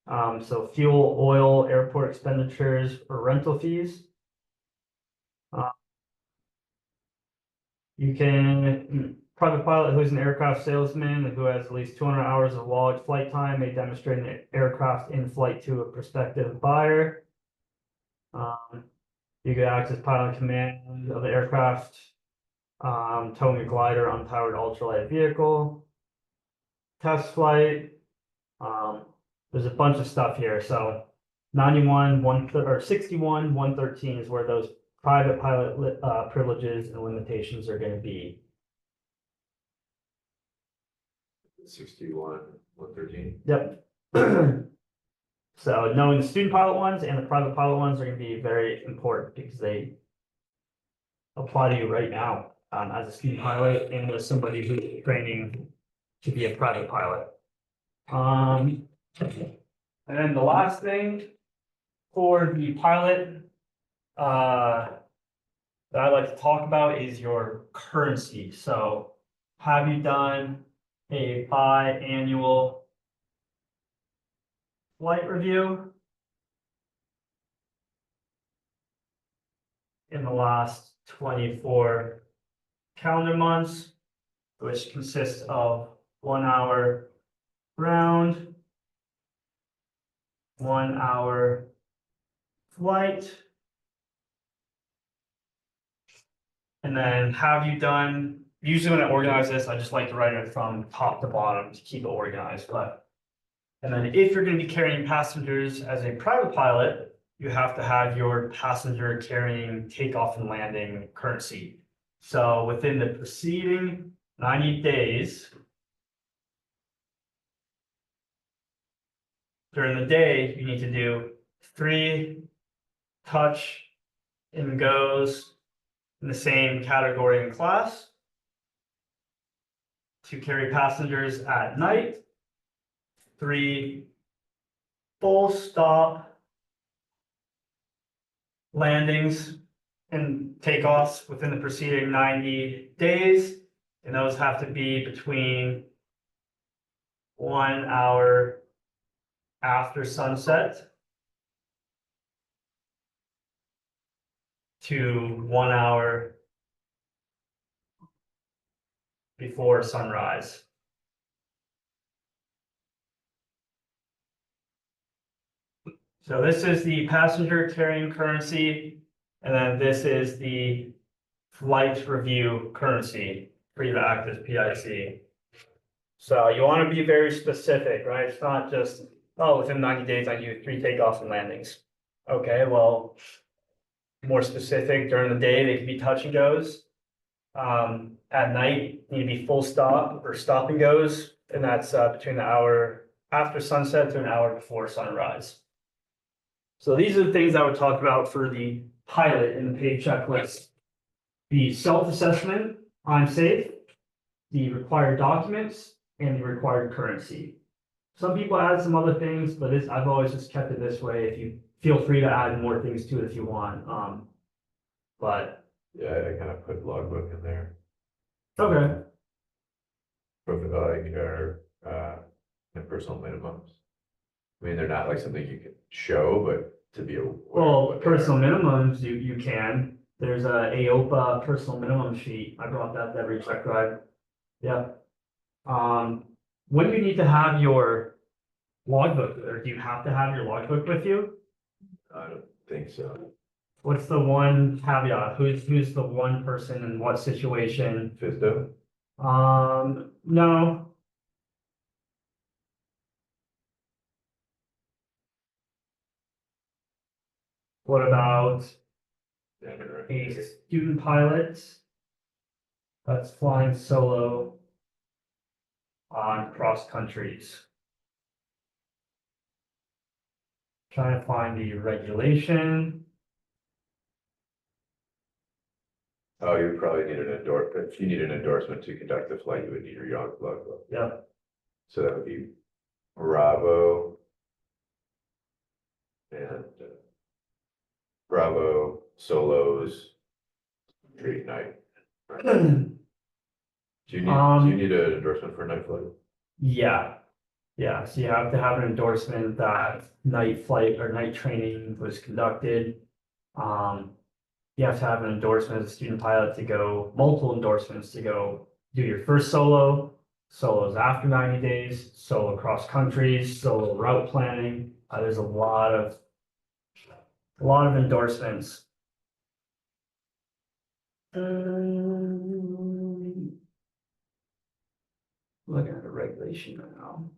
So fuel, oil, airport expenditures, or rental fees. You can, private pilot who is an aircraft salesman and who has at least 200 hours of logged flight time may demonstrate an aircraft in flight to a prospective buyer. You could act as pilot in command of the aircraft, towing a glider, unpowered ultralight vehicle, test flight. There's a bunch of stuff here. So 61 113 is where those private pilot privileges and limitations are going to be. 61 113. Yep. So knowing the student pilot ones and the private pilot ones are going to be very important because they apply to you right now as a student pilot and as somebody who's training to be a private pilot. And then the last thing for the pilot that I'd like to talk about is your currency. So have you done a biannual flight review in the last 24 calendar months, which consists of 1 hour ground, 1 hour flight. And then have you done, usually when I organize this, I just like to write it from top to bottom to keep it organized, but. And then if you're going to be carrying passengers as a private pilot, you have to have your passenger carrying takeoff and landing currency. So within the preceding 90 days, during the day, you need to do 3 touch and goes in the same category and class. To carry passengers at night, 3 full stop landings and takeoffs within the preceding 90 days. And those have to be between 1 hour after sunset to 1 hour before sunrise. So this is the passenger carrying currency, and then this is the flight review currency for you to act as PIC. So you want to be very specific, right? It's not just, oh, within 90 days, I do 3 takeoffs and landings. Okay, well, more specific during the day, they can be touch and goes. At night, need to be full stop or stop and goes, and that's between the hour after sunset to an hour before sunrise. So these are the things I would talk about for the pilot in the paid checklist. The self-assessment, I'm safe, the required documents, and the required currency. Some people add some other things, but I've always just kept it this way. If you feel free to add more things to it if you want. But Yeah, I kind of put logbook in there. okay. Profit like, or, and personal minimums. I mean, they're not like something you can show, but to be aware. of Well, what they are. personal minimums, you can. There's a AOPA personal minimum sheet. I brought that to every check ride. Yeah. When do you need to have your logbook, or do you have to have your logbook with you? I don't think so. What's the one caveat? Who's the one person in what situation? Fisto? No. What about Yeah, they're right. a student pilot that's flying solo on cross countries? Trying to find the regulation. Oh, you would probably need an endorsement. If you need an endorsement to conduct the flight, you would need your logbook. Yep. So that would be Bravo. And Bravo, solos, street night. Right. Do you need an endorsement for night flight? Yeah. Yeah, so you have to have an endorsement that night flight or night training was conducted. You have to have an endorsement as a student pilot to go, multiple endorsements to go do your first solo, solos after 90 days, solo cross countries, solo route planning. There's a lot of endorsements. Looking at the regulation now.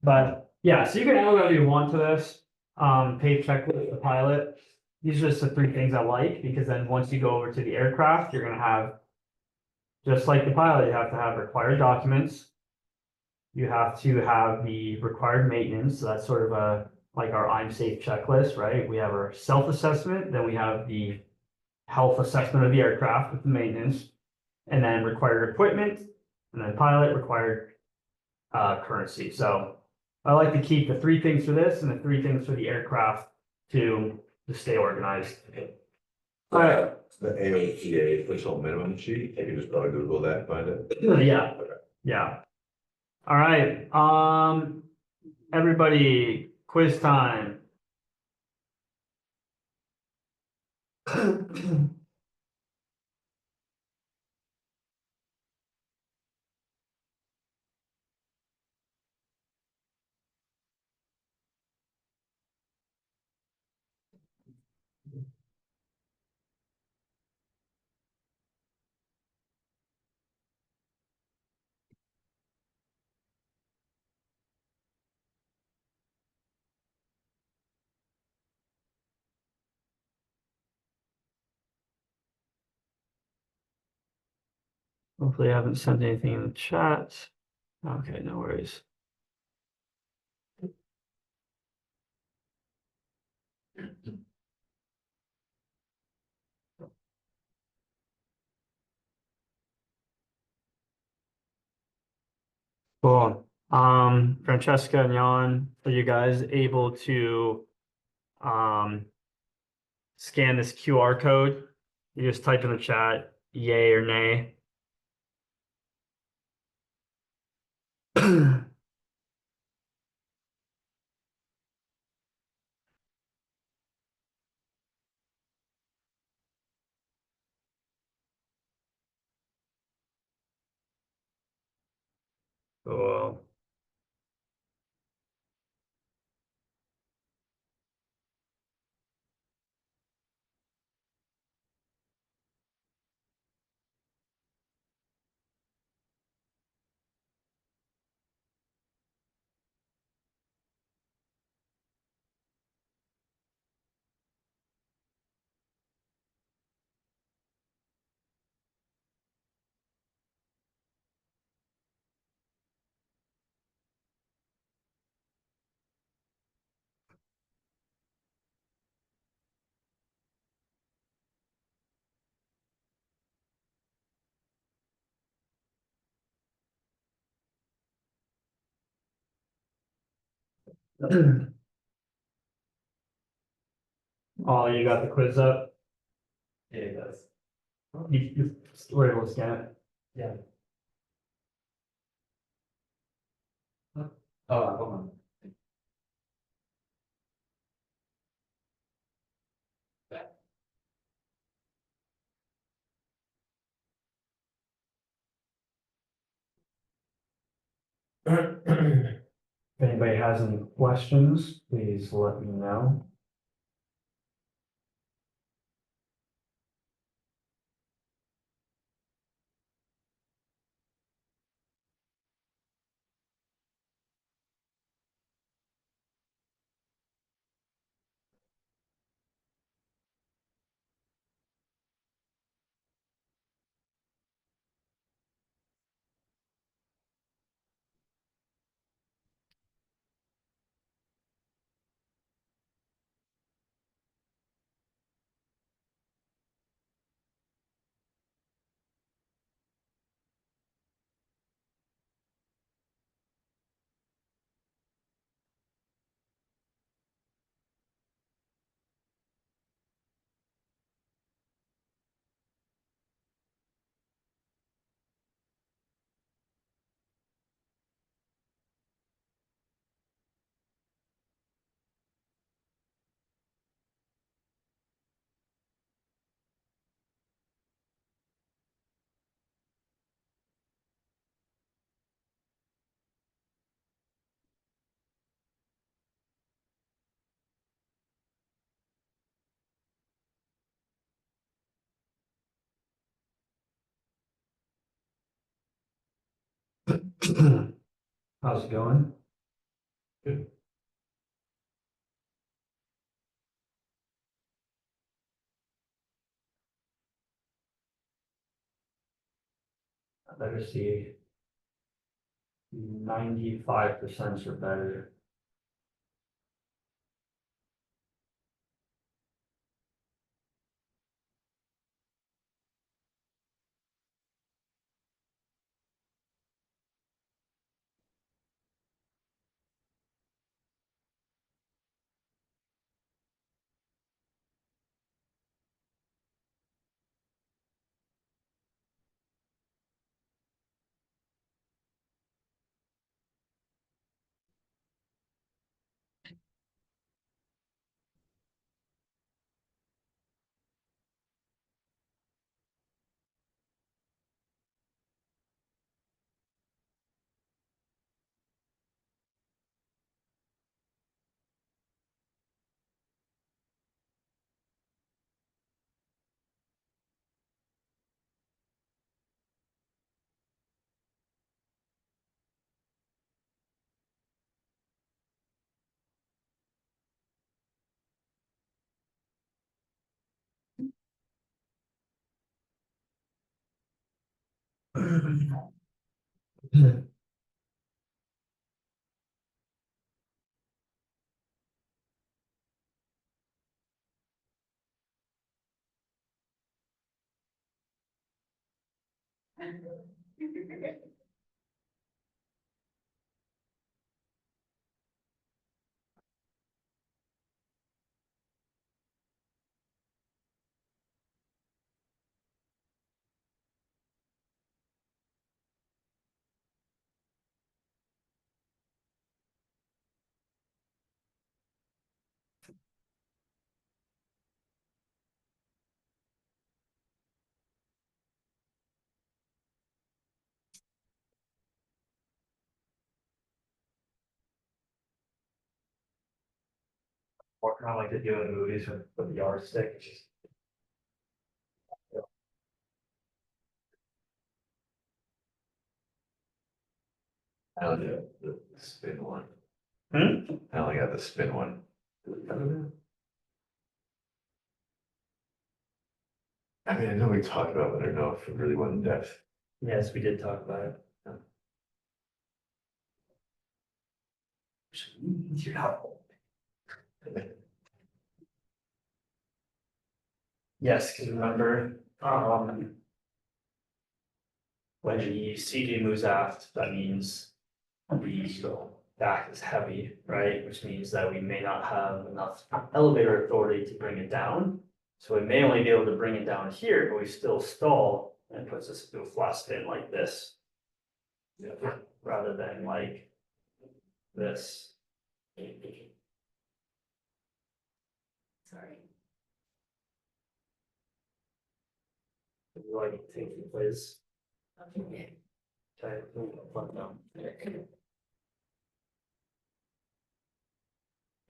But yeah, so you can add whatever you want to this, pay checklist, the pilot. These are just the 3 things I like, because then once you go over to the aircraft, you're gonna have, just like the pilot, you have to have required documents. You have to have the required maintenance, so that's sort of like our I'm safe checklist, right? We have our self-assessment, then we have the health assessment of the aircraft with the maintenance, and then required equipment, and then pilot required currency. So I like to keep the 3 things for this and the 3 things for the aircraft to stay organized. All right. The AOPA official minimum sheet, you can just probably Google that and find it. Yeah, yeah. All right, everybody, quiz time. Hopefully I haven't sent anything in the chat. Okay, no worries. Cool. Francesca and Jan, are you guys able to scan this QR code? You just type in the chat, yay or nay. Cool. Oh, you got the quiz up? Yeah, it does. You were able to scan it? Yeah. Oh, hold on. If anybody has any questions, please let me know. How's it going? Good. I better see 95% or better. Or kind of like they do in movies with the yardstick, it's just I only got the spin one. Hmm? I only got the spin one. I mean, I know we talked about, it, but I don't know if it really went in depth. Yes, we did talk about it. You're helpful. Yes, because remember, when the CG moves aft, that means the back is heavy, right? Which means that we may not have enough elevator authority to bring it down. So we may only be able to bring it down here, but we still stall and it puts us into a flat spin like this. Rather than like this. Sorry. Would you like to take the quiz? Okay. Okay, plug down.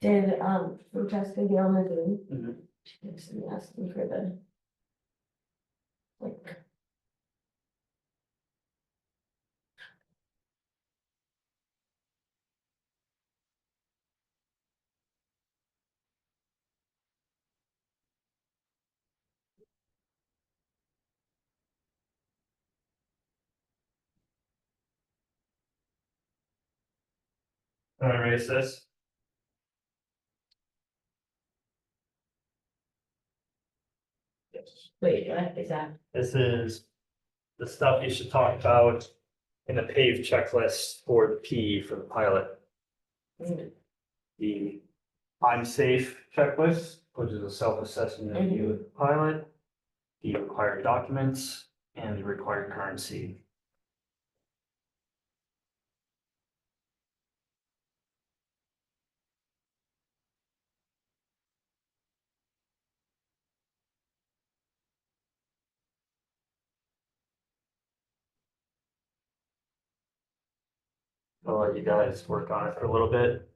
Did, Francesca get on the Zoom? Mhm. She texted me asking for the. Like, Wanna erase this? Yes. wait, what is that? This is the stuff you should talk about in the paved checklist for the P for the pilot. The I'm safe checklist, which is a self-assessment review with the pilot, the required documents, and the required currency. I'll let you guys work on it for a little bit.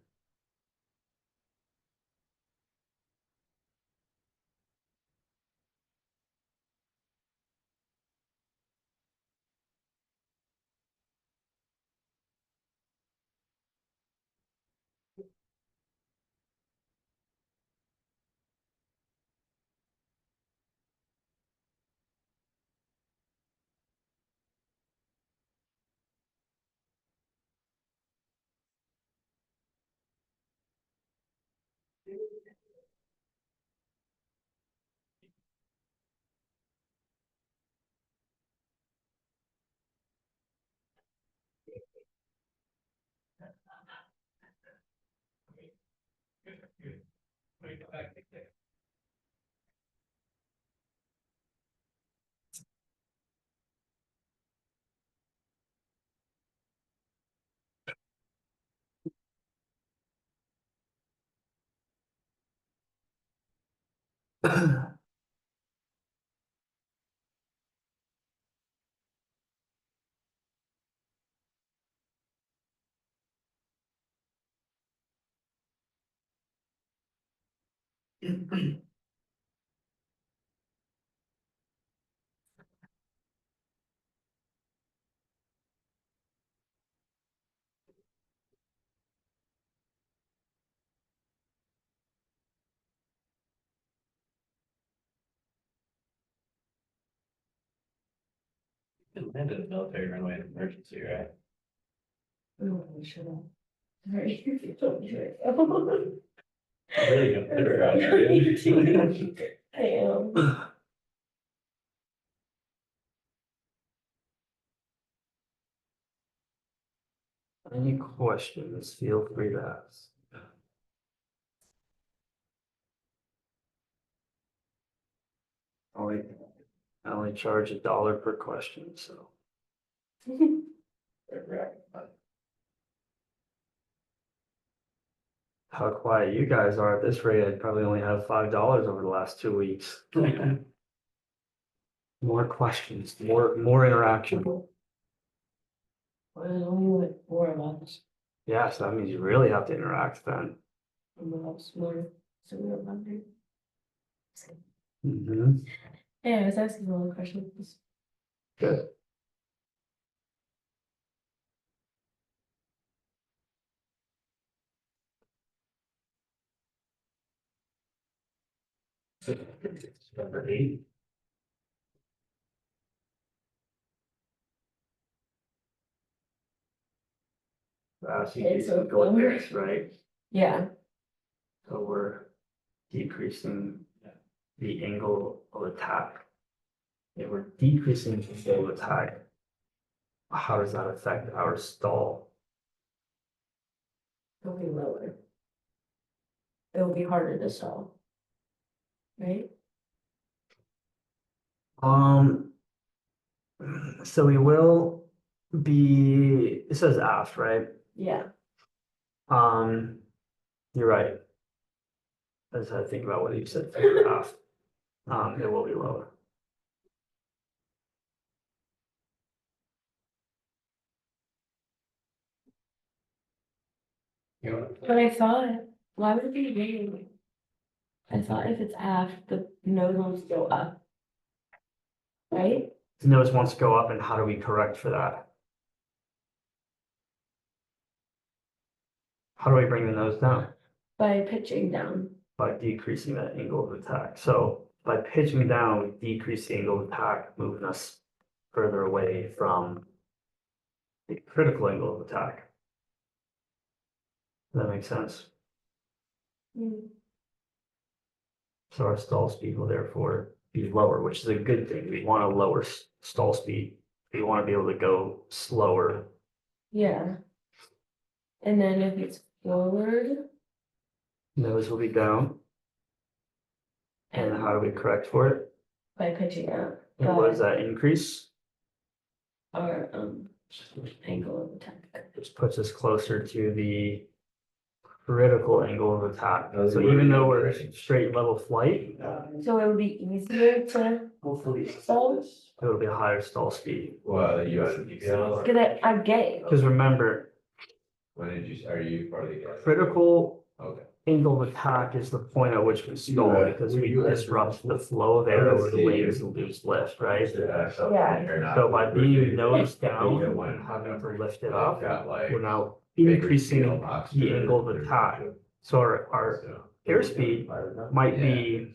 It landed a military runway in an emergency, right? Oh, I should have. Sorry. Really gonna figure out, are you? I am. Any questions, feel free to ask. I only charge $1 per question, so. How quiet you guys are at this rate, I'd probably only have $5 over the last 2 weeks. More questions, more interaction. Well, there's only like 4 of us. Yeah, so that means you really have to interact then. And we're all smart, so we don't wonder. Mhm. Yeah, I was asking all the questions. Good. Number 8. Okay, so Vortex, right? Yeah, So we're decreasing the angle of attack. If we're decreasing the angle of attack, how does that affect our stall? it'll be lower. It'll be harder to solve. Right? So we will be, it says aft, right? Yeah. You're right. I just had to think about what you said for aft. It will be lower. But I thought, why would it be negative? I thought if it's aft, the nose wants to go up. Right? The nose wants to go up, and how do we correct for that? How do we bring the nose down? By pitching down. By decreasing that angle of attack. So by pitching down, we decrease the angle of attack, moving us further away from the critical angle of attack. Does that make sense? Mm. So our stall speed will therefore be lower, which is a good thing. We want to lower stall speed. We want to be able to go slower. Yeah. And then if it's forward. Nose will be down. And how do we correct for it? By pitching out. And what does that increase? Our angle of attack. Which puts us closer to the critical angle of attack. That's So where even we though go we're training. straight level flight, So it would be easier to hopefully stall. it will be a higher stall speed. Well, you have to keep it. Because I get it. Because remember, When did you, are you part of the? critical Okay. angle of attack is the point at which we stall because we disrupt the flow of air over the wings and lose lift, right? Yeah. So by being nose down and having to lift it up, we're now increasing the angle of attack. So our airspeed might be,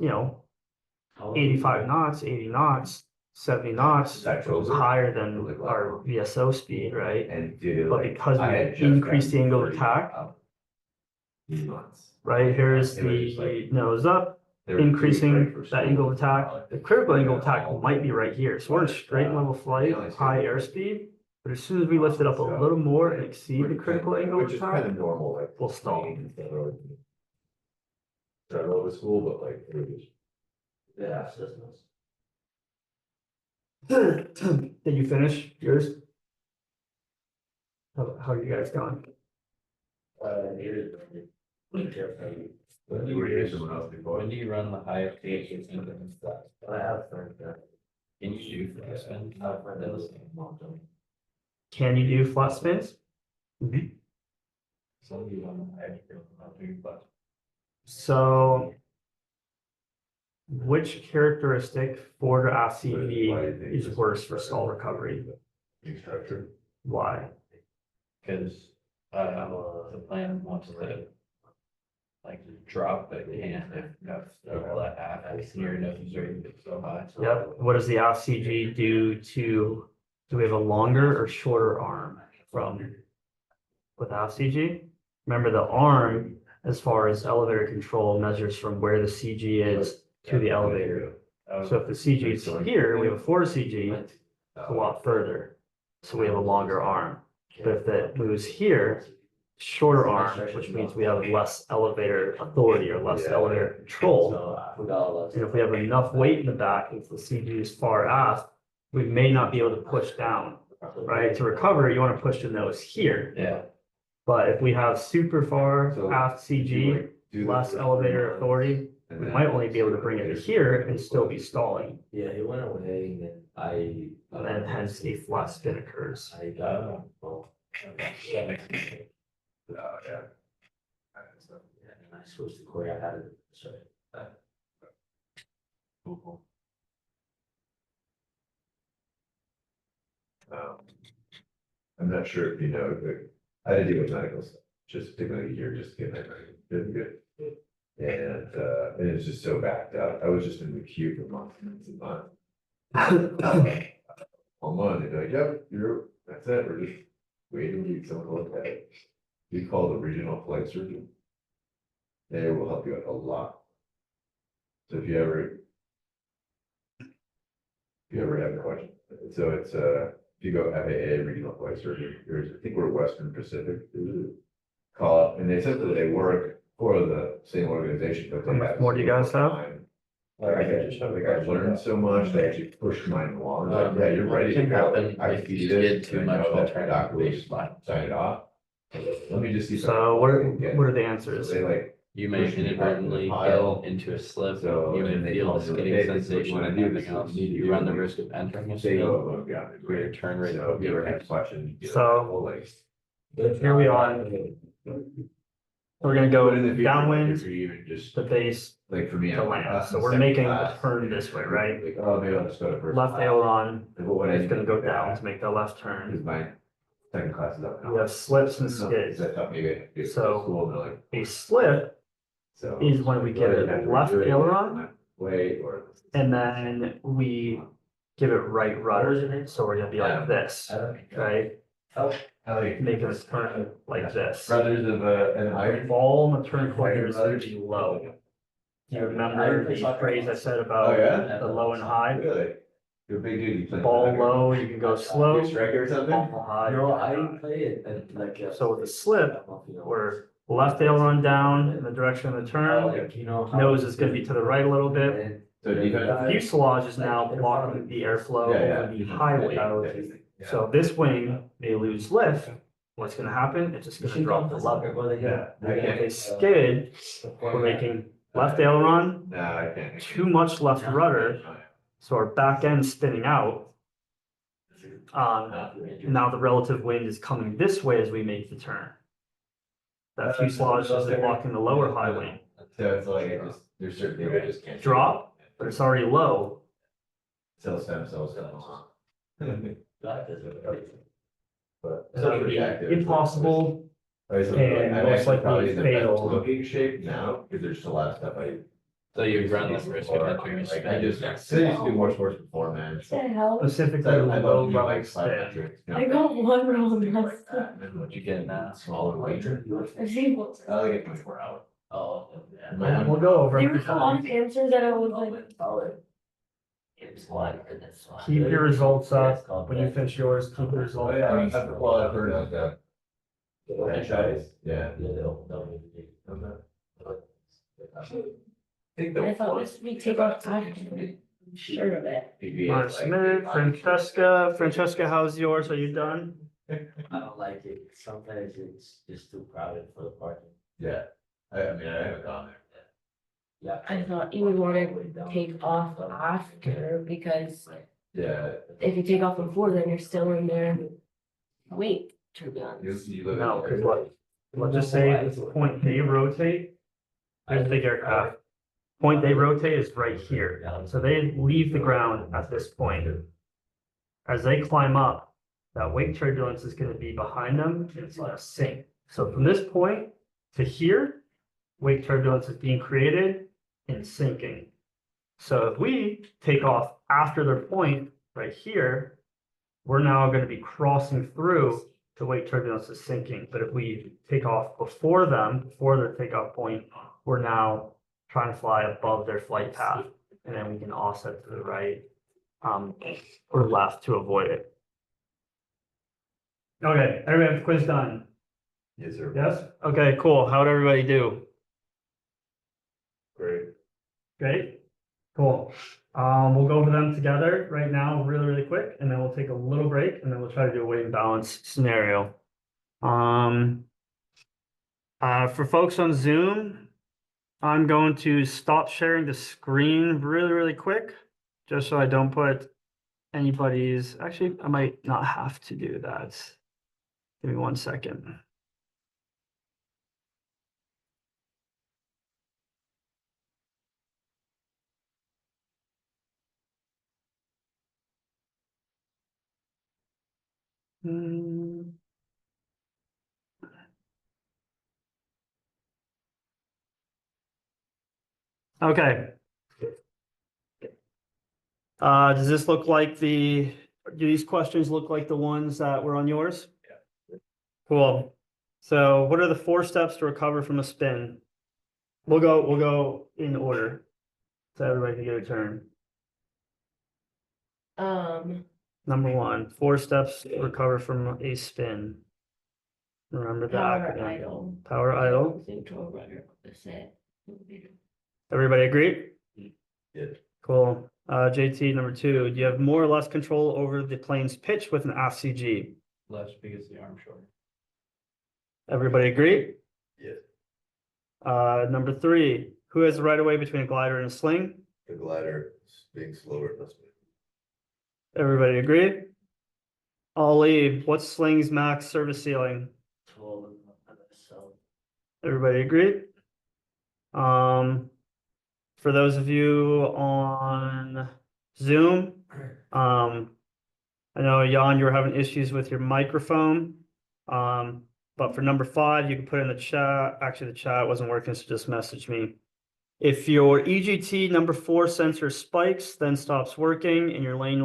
85 knots, 80 knots, 70 knots, higher than our VSO speed, right? But because we increase the angle of attack, right, here's the nose up, increasing that angle of attack. The critical angle of attack might be right here. So we're in straight level flight, high airspeed. But as soon as we lift it up a little more and exceed the critical angle of Which is kind attack, of normal, like. we'll stall. Start over school, but like. it was- Yeah. Did you finish yours? How are you guys going? When you were here, someone else before. When do you run the highest pace and stuff? I have heard that. Can you do flat spin? Can you do flat spins? Some of you run the highest pace, not doing flat. So which characteristic for the ACV is worse for stall recovery? Structure. Why? Cause, the plan wants to like drop the hand if all that happens, your nose is already so high. Yep, what does the aft CG do we have a longer or shorter arm from with aft CG? Remember the arm, as far as elevator control, measures from where the CG is to the elevator. So if the CG is here, we have a forward CG, it's a lot further. So we have a longer arm. But if it moves here, shorter arm, which means we have less elevator authority or less elevator control. And if we have enough weight in the back, if the CG is far aft, we may not be able to push down, right? To recover, you want to push the nose here. Yeah. But if we have super far aft CG, less elevator authority, we might only be able to bring it here and still be stalling. Yeah, he went away and then And then hence a flat spin occurs. I got, well, That makes sense. Oh, yeah. yeah, and I switched to Corey, I had it, sorry. I'm not sure if you know, but I had to deal with medical stuff, just took like a year just to get my medical, did good. And it was just so backed up, I was just in the queue for months and months and months. On Monday, they're like, yep, that's it, we're just waiting to get someone to look at it. You call the regional flight surgeon. They will help you out a lot. So if you ever have a question, so it's, if you go FAA regional flight surgeon, I think we're Western Pacific. Call up, and they said that they work for the same organization, but they How much have. more do you guys have? Like I learned so much, they actually pushed mine along, like, yeah, you're ready to Can go. happen I if feed you it, did too I much know that the alternative doctor will based line. sign it off. Let me just see. if I So can what get are it. the So answers? they like, You may Push me back inadvertently in the pile. get into a slip, So, you and may they feel call the me, skidding "Hey, this is what sensation you and wanna do, everything this is what else, you need to you do." run the risk of entering a they go spill. above ground. Where your turn rate So will if you ever have a decrease. question. you get So- a full, like, Here we are. We're gonna go But in the future, like, downwind, if you're even just, the base, like for me. to I'm land. like, So in we're second making a class, turn this way, right? Like, oh, maybe I'll just go to first. left class. aileron Like, what I is need gonna to go do down that to make the left turn. Is my second class is up. We have slips and No, skids. I thought maybe I could do it So- at school, and they're like, A slip so. is when we give Well, it you have to left redo it, aileron, Wait, or. and then we give it right rudder. So we're gonna be like this, right? I like. Make us turn like this. Brothers of, an iron. Ball on the turn corner is gonna be low. Do you remember the phrase I said Oh, about yeah? the low and high? Really? You're a big dude, you play. Ball low, you can go slow. Striker or something? Ball high. No, I didn't play it, and like. So with the slip, we're left aileron down in the direction of the turn. Like, you know. how- Nose is gonna be to the right a little bit. And- So defense. Fuselage is now blocking the airflow Yeah, over the yeah. highway. So this wing may lose lift. What's gonna happen? It's just gonna drop the level. Yeah. I If they can't. skid, we're making left aileron, No, I can't. too much left rudder, so our back end spinning out. Now the relative wind is coming this way as we make the turn. That fuselage is blocking the lower high wing. So it's like, it just, there's certain things I just can't. Drop, but it's already low. Cell stem cells. But. So it would be impossible. And and I'm most actually likely probably in the best fatal. looking shape now, because there's just a lot of stuff I. So you run the risk of entering a Like, I spill. just, I used to do more sports before, man. The hell? Specifically So I low love to do level like spin. plyometrics, you know, I got one wrong things like last that, and What you get now? Smaller weight. I've seen, I like it 24 hours. Oh, yeah. And we'll go over. there was a lot of answers that I was like, Keep your results up. When you finish yours, keep the Oh, results yeah, up. well, I've heard of that. Franchise, yeah. I think I thought this would be take off time. I'm sure of it. Mark Smith, Francesca, how's yours? Are you done? I don't like it, sometimes it's just too crowded for the parking. Yeah, I mean, I haven't gone there. Yeah. I thought you would wanna take off after, because Yeah. if you take off before, then you're still in there. Wait, turbulence. You live in. No, because what? Let's just say at this point they rotate. There's the big aircraft. Point they rotate is right here. So they leave the ground at this point. As they climb up, that wake turbulence is gonna be behind them and it's gonna sink. So from this point to here, wake turbulence is being created and sinking. So if we take off after their point right here, we're now going to be crossing through to wake turbulence is sinking. But if we take off before them, before their takeoff point, we're now trying to fly above their flight path. And then we can offset to the right or left to avoid it. Okay, everybody have the quiz done? Yes, sir. Yes? Okay, cool. How'd everybody do? Great. Great? Cool. We'll go over them together right now, really, really quick, and then we'll take a little break, and then we'll try to do a weight and balance scenario. For folks on Zoom, I'm going to stop sharing the screen really, really quick, just so I don't put anybody's, actually, I might not have to do that. Give me 1 second. Okay. Does this look like do these questions look like the ones that were on yours? Yeah. Cool. So what are the 4 steps to recover from a spin? We'll go in order. So everybody can get a turn. Number 1, 4 steps to recover from a spin. Remember the Power acronym. idle. Power idle. Neutral rudder. That's it. Everybody agree? Yeah. Cool. JT, number 2, do you have more or less control over the plane's pitch with an aft CG? Less because the arm short. Everybody agree? Yes. Number 3, who has the right of way between a glider and a sling? The glider being slower than speed. Everybody agree? Ollie, what's sling's max service ceiling? 12 so Everybody agree? For those of you on Zoom, I know Jan, you were having issues with your microphone. But for number 5, you can put in the chat. Actually, the chat wasn't working, so just message me. If your EGT number 4 sensor spikes, then stops working, and your lane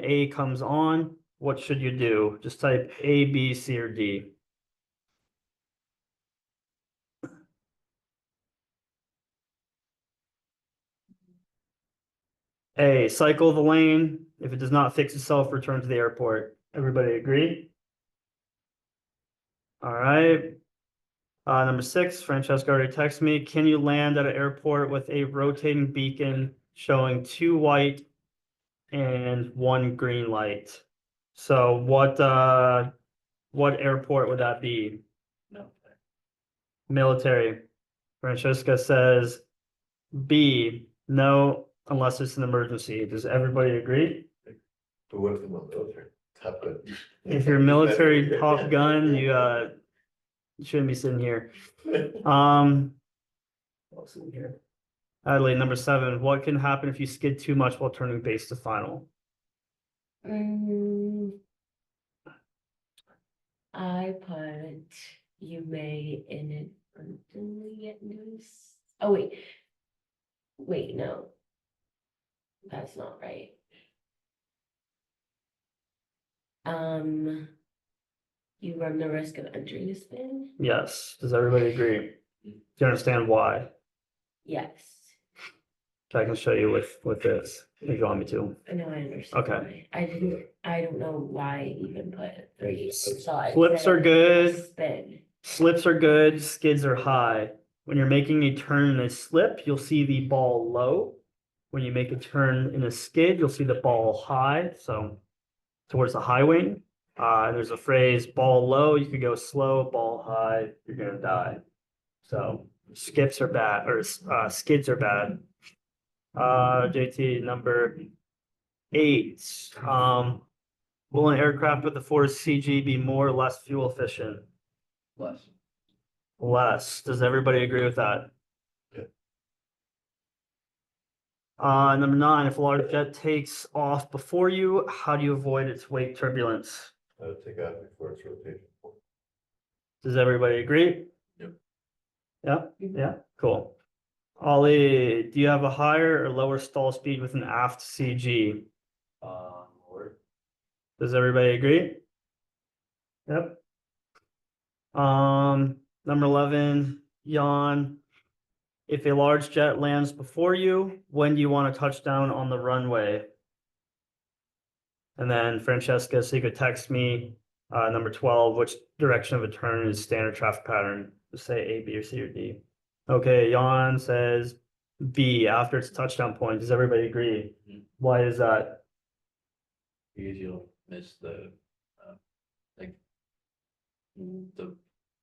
A comes on, what should you do? Just type A, B, C, or D. A, cycle the lane. If it does not fix itself, return to the airport. Everybody agree? All right. Number 6, Francesca already texted me. Can you land at an airport with a rotating beacon showing 2 white and 1 green light? So what airport would that be? No. Military. Francesca says B, no, unless it's an emergency. Does everybody agree? But what if I'm a military? Top Gun. If you're military Top Gun, you shouldn't be sitting here. What's in here? Adelaide, number 7. What can happen if you skid too much while turning base to final? I put you may inadvertently get loose. Oh wait, no, that's not right. You run the risk of entering a spin. Yes. Does everybody agree? Do you understand why? Yes, I can show you with this if you want me to. I know, I understand. Okay. Why. I don't know why I even put 3 sides. Flips are good. Spin. Slips are good, skids are high. When you're making a turn in a slip, you'll see the ball low. When you make a turn in a skid, you'll see the ball high, so towards the high wing. And there's a phrase, ball low, you could go slow, ball high, you're gonna die. So skips are bad, or skids are bad. JT, number 8. Will an aircraft with a forced CG be more or less fuel efficient? Less. Less. Does everybody agree with that? Yeah. Number 9, if a large jet takes off before you, how do you avoid its wake turbulence? I would take out before its rotation. Does everybody agree? Yep. Yeah, cool. Ollie, do you have a higher or lower stall speed with an aft CG? Or Does everybody agree? Yep. Number 11, Jan. If a large jet lands before you, when do you want to touch down on the runway? And then Francesca, so you could text me, number 12, which direction of a turn is standard traffic pattern? Just say A, B, or C, or D. Okay, Jan says B after its touchdown point. Does everybody agree? Mhm. Why is that? Because you'll miss the, like, the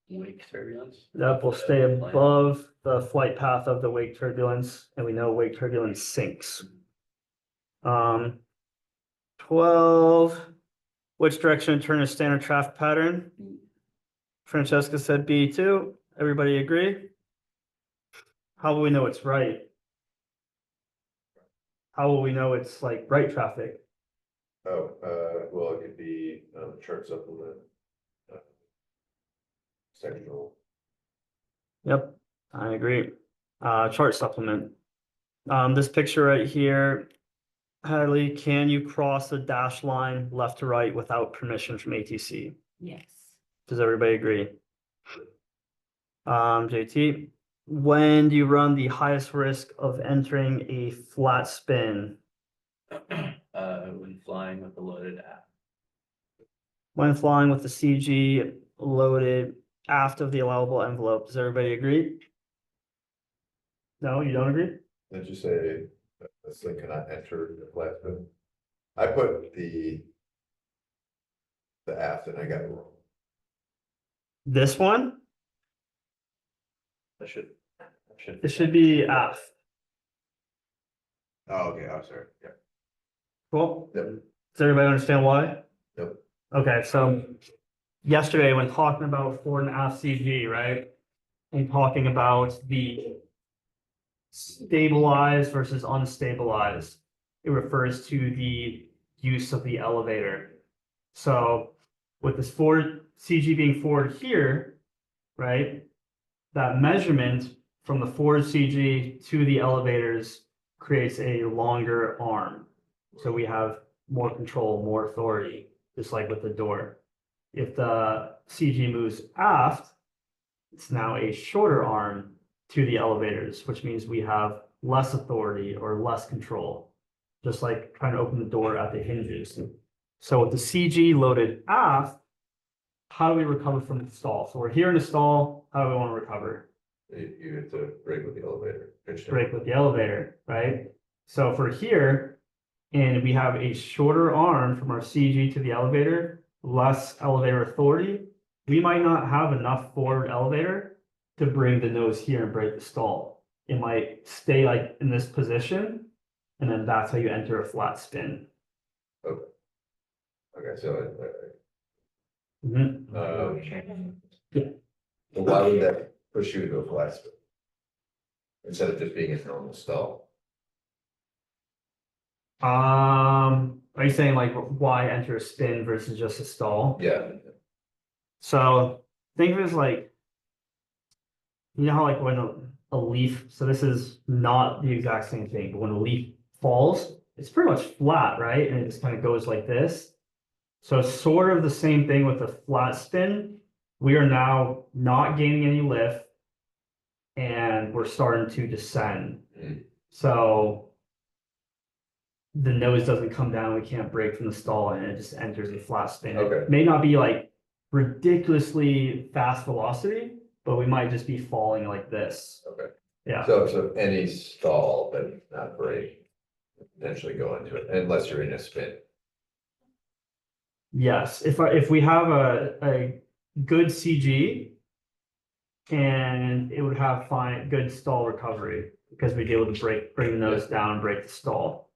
wake turbulence. That will stay above the flight path of the wake turbulence, and we know wake turbulence sinks. 12, which direction to turn is standard traffic pattern? Francesca said B too. Everybody agree? How will we know it's right? How will we know it's like right traffic? Oh, well, it could be, chart supplement. Sectional. Yep, I agree. Chart supplement. This picture right here, Hadley, can you cross the dash line left to right without permission from ATC? Yes. Does everybody agree? JT, when do you run the highest risk of entering a flat spin? When flying with a loaded app. When flying with the CG loaded aft of the allowable envelope, does everybody agree? No, you don't agree? Did you say a Sling cannot enter the flat spin? I put the aft and I got it wrong. This one, That should. it should be aft. Oh, okay, I'm sorry, yeah. Cool. Yep. Does everybody understand why? Yep. Okay, so yesterday when talking about forward and aft CG, right? And talking about the stabilized versus unstabilized, it refers to the use of the elevator. So with this forward CG being forward here, right? That measurement from the forward CG to the elevators creates a longer arm. So we have more control, more authority, just like with the door. If the CG moves aft, it's now a shorter arm to the elevators, which means we have less authority or less control, just like trying to open the door at the hinges. So with the CG loaded aft, how do we recover from the stall? So we're here in a stall, how do we want to recover? You have to break with the elevator. Break with the elevator, right? So if we're here and we have a shorter arm from our CG to the elevator, less elevator authority, we might not have enough forward elevator to bring the nose here and break the stall. It might stay like in this position, and then that's how you enter a flat spin. Okay, so, Mhm. well, why would that push you into a flat spin? Instead of just being a normal stall? Are you saying like why enter a spin versus just a stall? Yeah. So think of it as like, you know how like when a leaf, so this is not the exact same thing, but when a leaf falls, it's pretty much flat, right? And it just kind of goes like this. So sort of the same thing with a flat spin. We are now not gaining any lift and we're starting to descend. Mm. So the nose doesn't come down, we can't break from the stall and it just enters a flat spin. Okay. It may not be like ridiculously fast velocity, but we might just be falling like this. Okay. Yeah. So any stall but not break, potentially go into it, unless you're in a spin. Yes, if we have a good CG and it would have good stall recovery because we'd be able to bring the nose down and break the stall.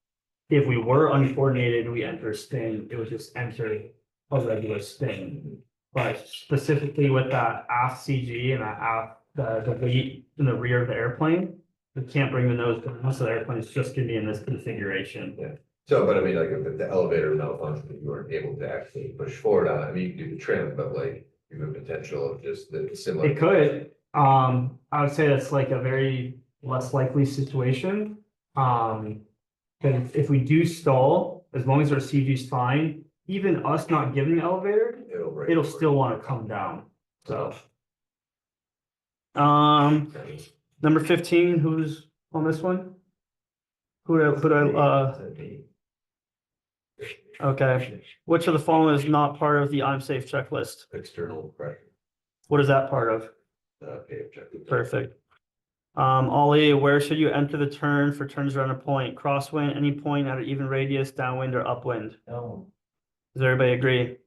If we were uncoordinated and we enter a spin, it would just enter a regular spin. But specifically with that aft CG and that aft, the weight in the rear of the airplane, we can't bring the nose down, so the airplane is just gonna be in this configuration. Yeah. So, but I mean, like, if the elevator malfunctioned, you weren't able to actually push forward on it, I mean, you can do the trim, but like, you have potential of just the similar. It could, I would say that's like a very less likely situation. Because if we do stall, as long as our CG is fine, even us not giving the elevator, it'll still want to come down, so. Number 15, who's on this one? Okay, which of the following is not part of the I'm safe checklist? External pressure, What is that part of? pay objective. Perfect. Ollie, where should you enter the turn for turns around a point? Crosswind, any point at an even radius, downwind or upwind? No, Does everybody agree?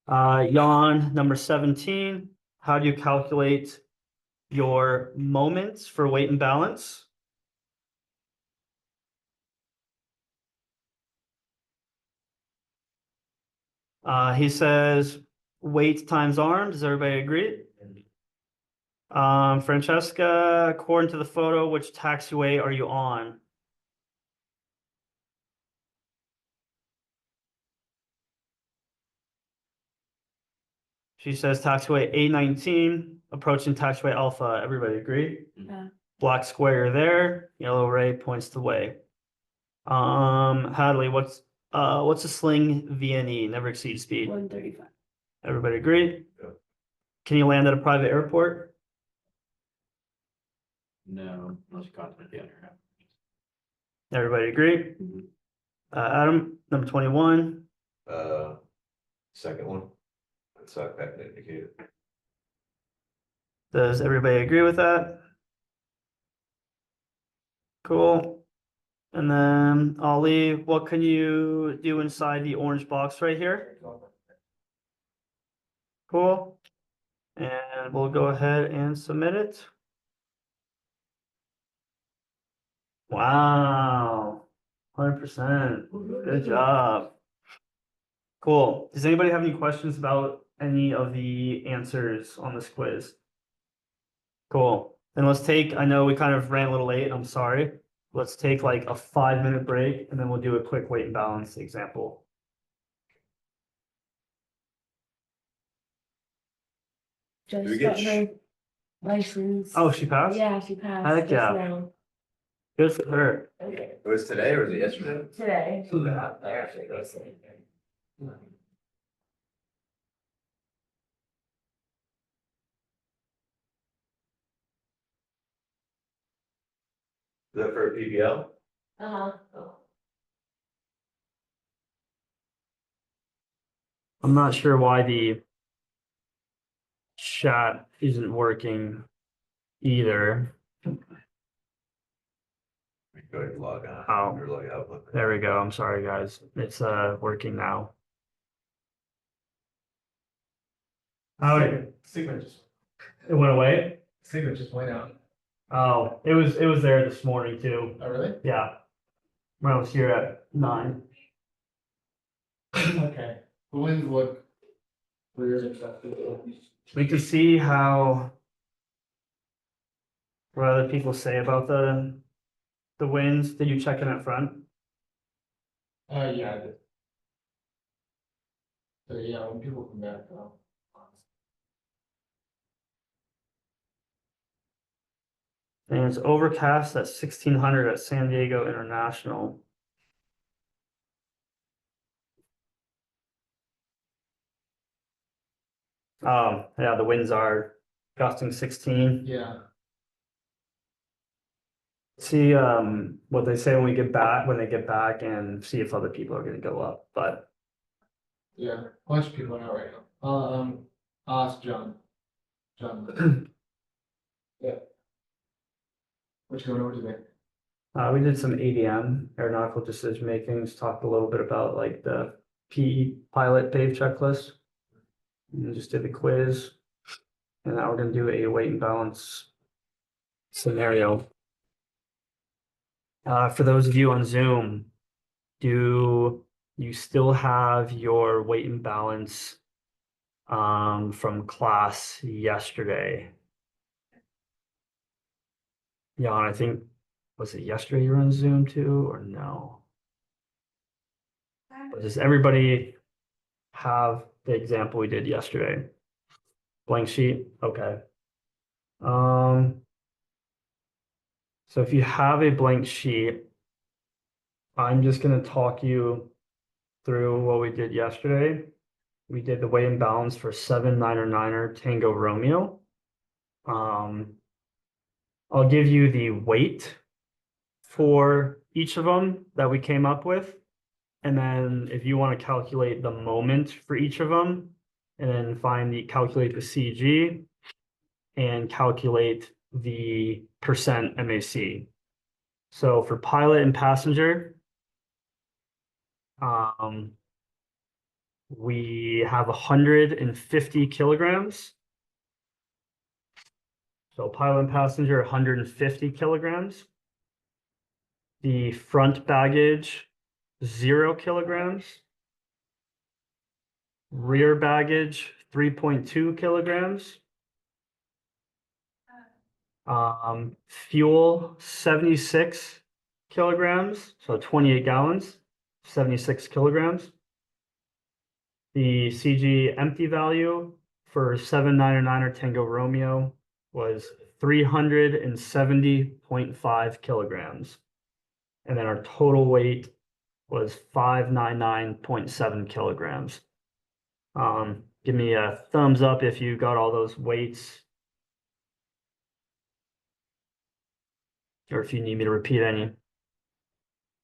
Jan, number 17, how do you calculate your moments for weight and balance? He says weight times arm. Does everybody agree? Francesca, according to the photo, which taxiway are you on? She says taxiway A19, approaching taxiway Alpha. Everybody agree? Yeah. Black square there, yellow ray points the way. Hadley, what's a Sling VNE? Never exceed speed. 135. Everybody agree? Yeah. Can you land at a private airport? No, unless you contact the owner. Everybody agree? Mhm. Adam, number 21. Second one. That's that indicated. Does everybody agree with that? Cool. And then Ollie, what can you do inside the orange box right here? Cool. And we'll go ahead and submit it. Wow. 100%. Good job. Cool. Does anybody have any questions about any of the answers on this quiz? Cool. Then let's take, I know we kind of ran a little late, I'm sorry. Let's take like a 5-minute break and then we'll do a quick weight and balance example. we Just get got her license. Oh, she passed? Yeah, she passed. Heck just yeah. now. Good for her. Okay. It was today or was it yesterday? Today. Is that for a PBL? Uh-huh. I'm not sure why the chat isn't working either. Go ahead and log on. Oh. Or log out. There we go. I'm sorry, guys. It's working now. Howdy. Signatures, It went away? signatures went out. Oh, it was there this morning too. Oh, really? Yeah. When I was here at 9. Okay. The winds look weird. We can see how what other people say about the winds. Did you check in up front? Yeah, I did. So yeah, when people come back, And it's overcast at 1600 at San Diego International. Yeah, the winds are gusting 16. yeah, See what they say when we get back, when they get back, and see if other people are gonna go up, but yeah, a bunch of people are out right now. I'll ask John. John. Yeah. What you going over today? we did some ADM, aeronautical decision makings, talked a little bit about like the PE pilot pave checklist. And just did the quiz. And now we're gonna do a weight and balance scenario. For those of you on Zoom, do you still have your weight and balance from class yesterday? Jan, I think, was it yesterday you were on Zoom too, or no? But does everybody have the example we did yesterday? Blank sheet, okay. So if you have a blank sheet, I'm just gonna talk you through what we did yesterday. We did the weigh and balance for 7 9er Tango Romeo. I'll give you the weight for each of them that we came up with. And then if you want to calculate the moment for each of them, and then calculate the CG and calculate the percent MAC. So for pilot and passenger, we have 150 kilograms. So pilot and passenger, 150 kilograms. The front baggage, 0 kilograms. Rear baggage, 3.2 kilograms. Fuel, 76 kilograms, so 28 gallons, 76 kilograms. The CG empty value for 7 9er Tango Romeo was 370.5 kilograms. And then our total weight was 599.7 kilograms. Give me a thumbs up if you got all those weights. Or if you need me to repeat any.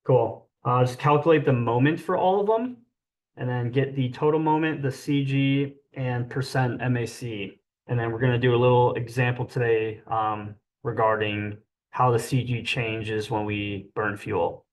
Cool. Just calculate the moment for all of them, and then get the total moment, the CG, and percent MAC. And then we're going to do a little example today regarding how the CG changes when we burn fuel.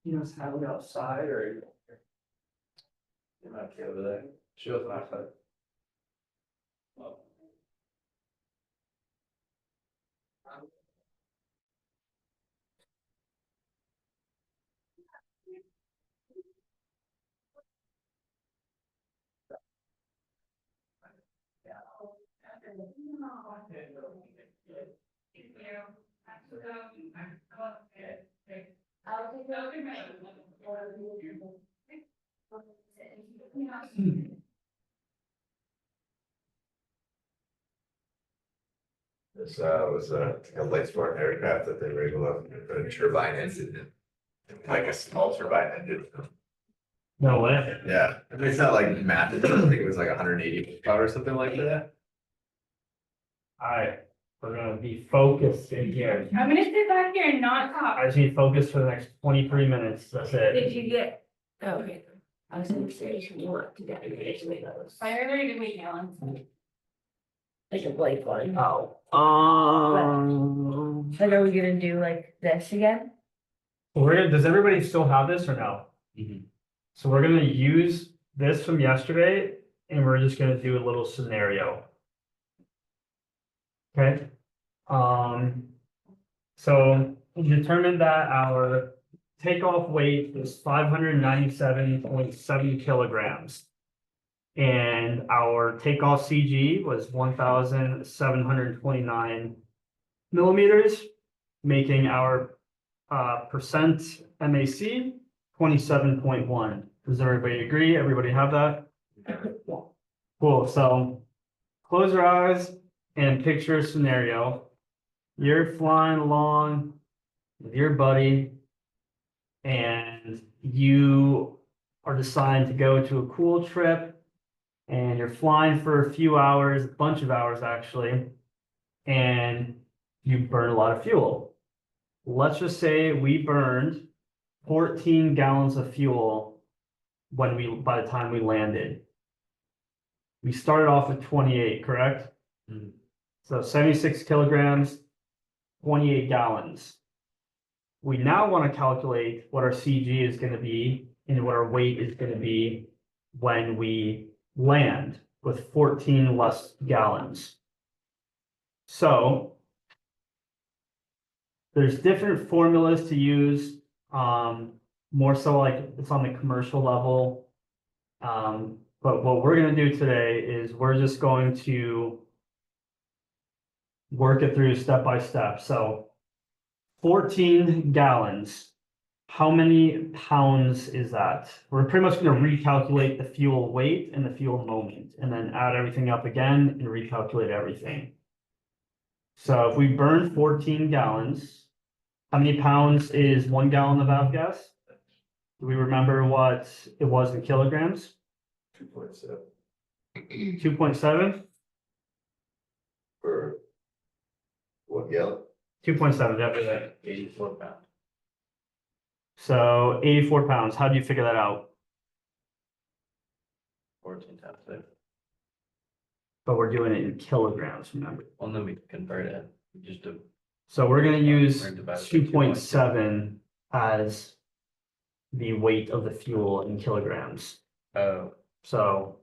You just have it outside, or You might be over there. She wasn't outside. This was a light sport aircraft that they were able to put a turbine engine in, like a small turbine engine. no way. Yeah, I mean, it's not like massive, I think it was like 180 power or something like that. All right, we're gonna be focused in here. I'm gonna sit back here and not talk. I just need focus for the next 23 minutes. That's Did it. you get? Oh, okay. I was gonna say, you want to get those. I already did make Alan. Like a blank one. Oh. Like, are we gonna do like this again? Does everybody still have this or no? Mhm. So we're gonna use this from yesterday, and we're just gonna do a little scenario. Okay. So we determined that our takeoff weight was 597.7 kilograms. And our takeoff CG was 1,729 millimeters, making our percent MAC 27.1. Does everybody agree? Everybody have that? Cool, so close your eyes and picture a scenario. You're flying along with your buddy and you are deciding to go to a cool trip and you're flying for a few hours, a bunch of hours actually, and you burn a lot of fuel. Let's just say we burned 14 gallons of fuel by the time we landed. We started off with 28, correct? So 76 kilograms, 28 gallons. We now want to calculate what our CG is going to be and what our weight is going to be when we land with 14 less gallons. So there's different formulas to use, more so like it's on the commercial level. But what we're going to do today is we're just going to work it through step by step. So 14 gallons, how many pounds is that? We're pretty much going to recalculate the fuel weight and the fuel moment, and then add everything up again and recalculate everything. So if we burn 14 gallons, how many pounds is 1 gallon of avgas? Do we remember what it was in kilograms? 2.7 2.7? for 1 gallon. 2.7, definitely. 84 pounds. So 84 pounds. How do you figure that out? 14 times 6. But we're doing it in kilograms, remember? Well, then we convert it. Just to So we're gonna use We're divided by 2.7 as the weight of the fuel in kilograms. So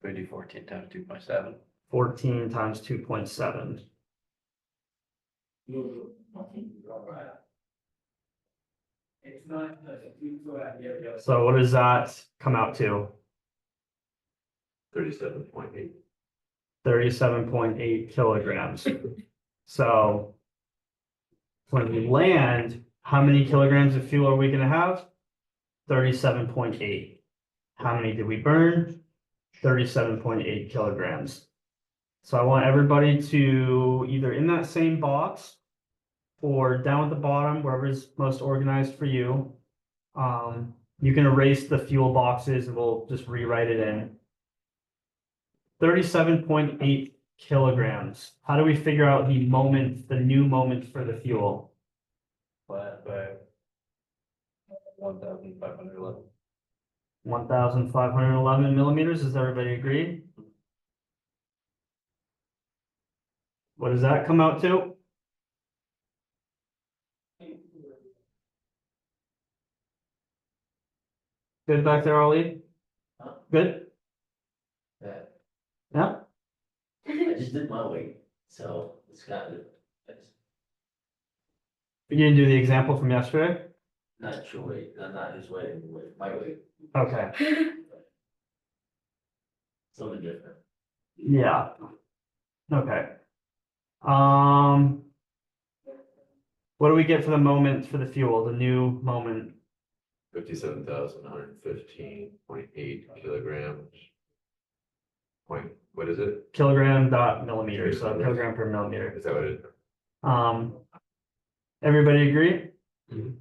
we do 14 times 2.7. 14 times 2.7. So what does that come out to? 37.8. 37.8 kilograms. So when we land, how many kilograms of fuel are we gonna have? 37.8. How many did we burn? 37.8 kilograms. So I want everybody to either in that same box or down at the bottom, wherever is most organized for you. You can erase the fuel boxes and we'll just rewrite it in. 37.8 kilograms. How do we figure out the moment, the new moment for the fuel? Flat by 1,511. 1,511 millimeters. Does everybody agree? What does that come out to? Good back there, Ollie? Good? Yeah, Yeah? I just did my weight, so it's kind of, it's You didn't do the example from yesterday? not your weight, not his weight, my weight, Okay, something different. yeah. Okay. What do we get for the moment for the fuel, the new moment? 57,115.8 kilograms. What is it? Kilogram dot millimeter, so kilogram per millimeter. Is that what it is? Everybody agree? Mhm.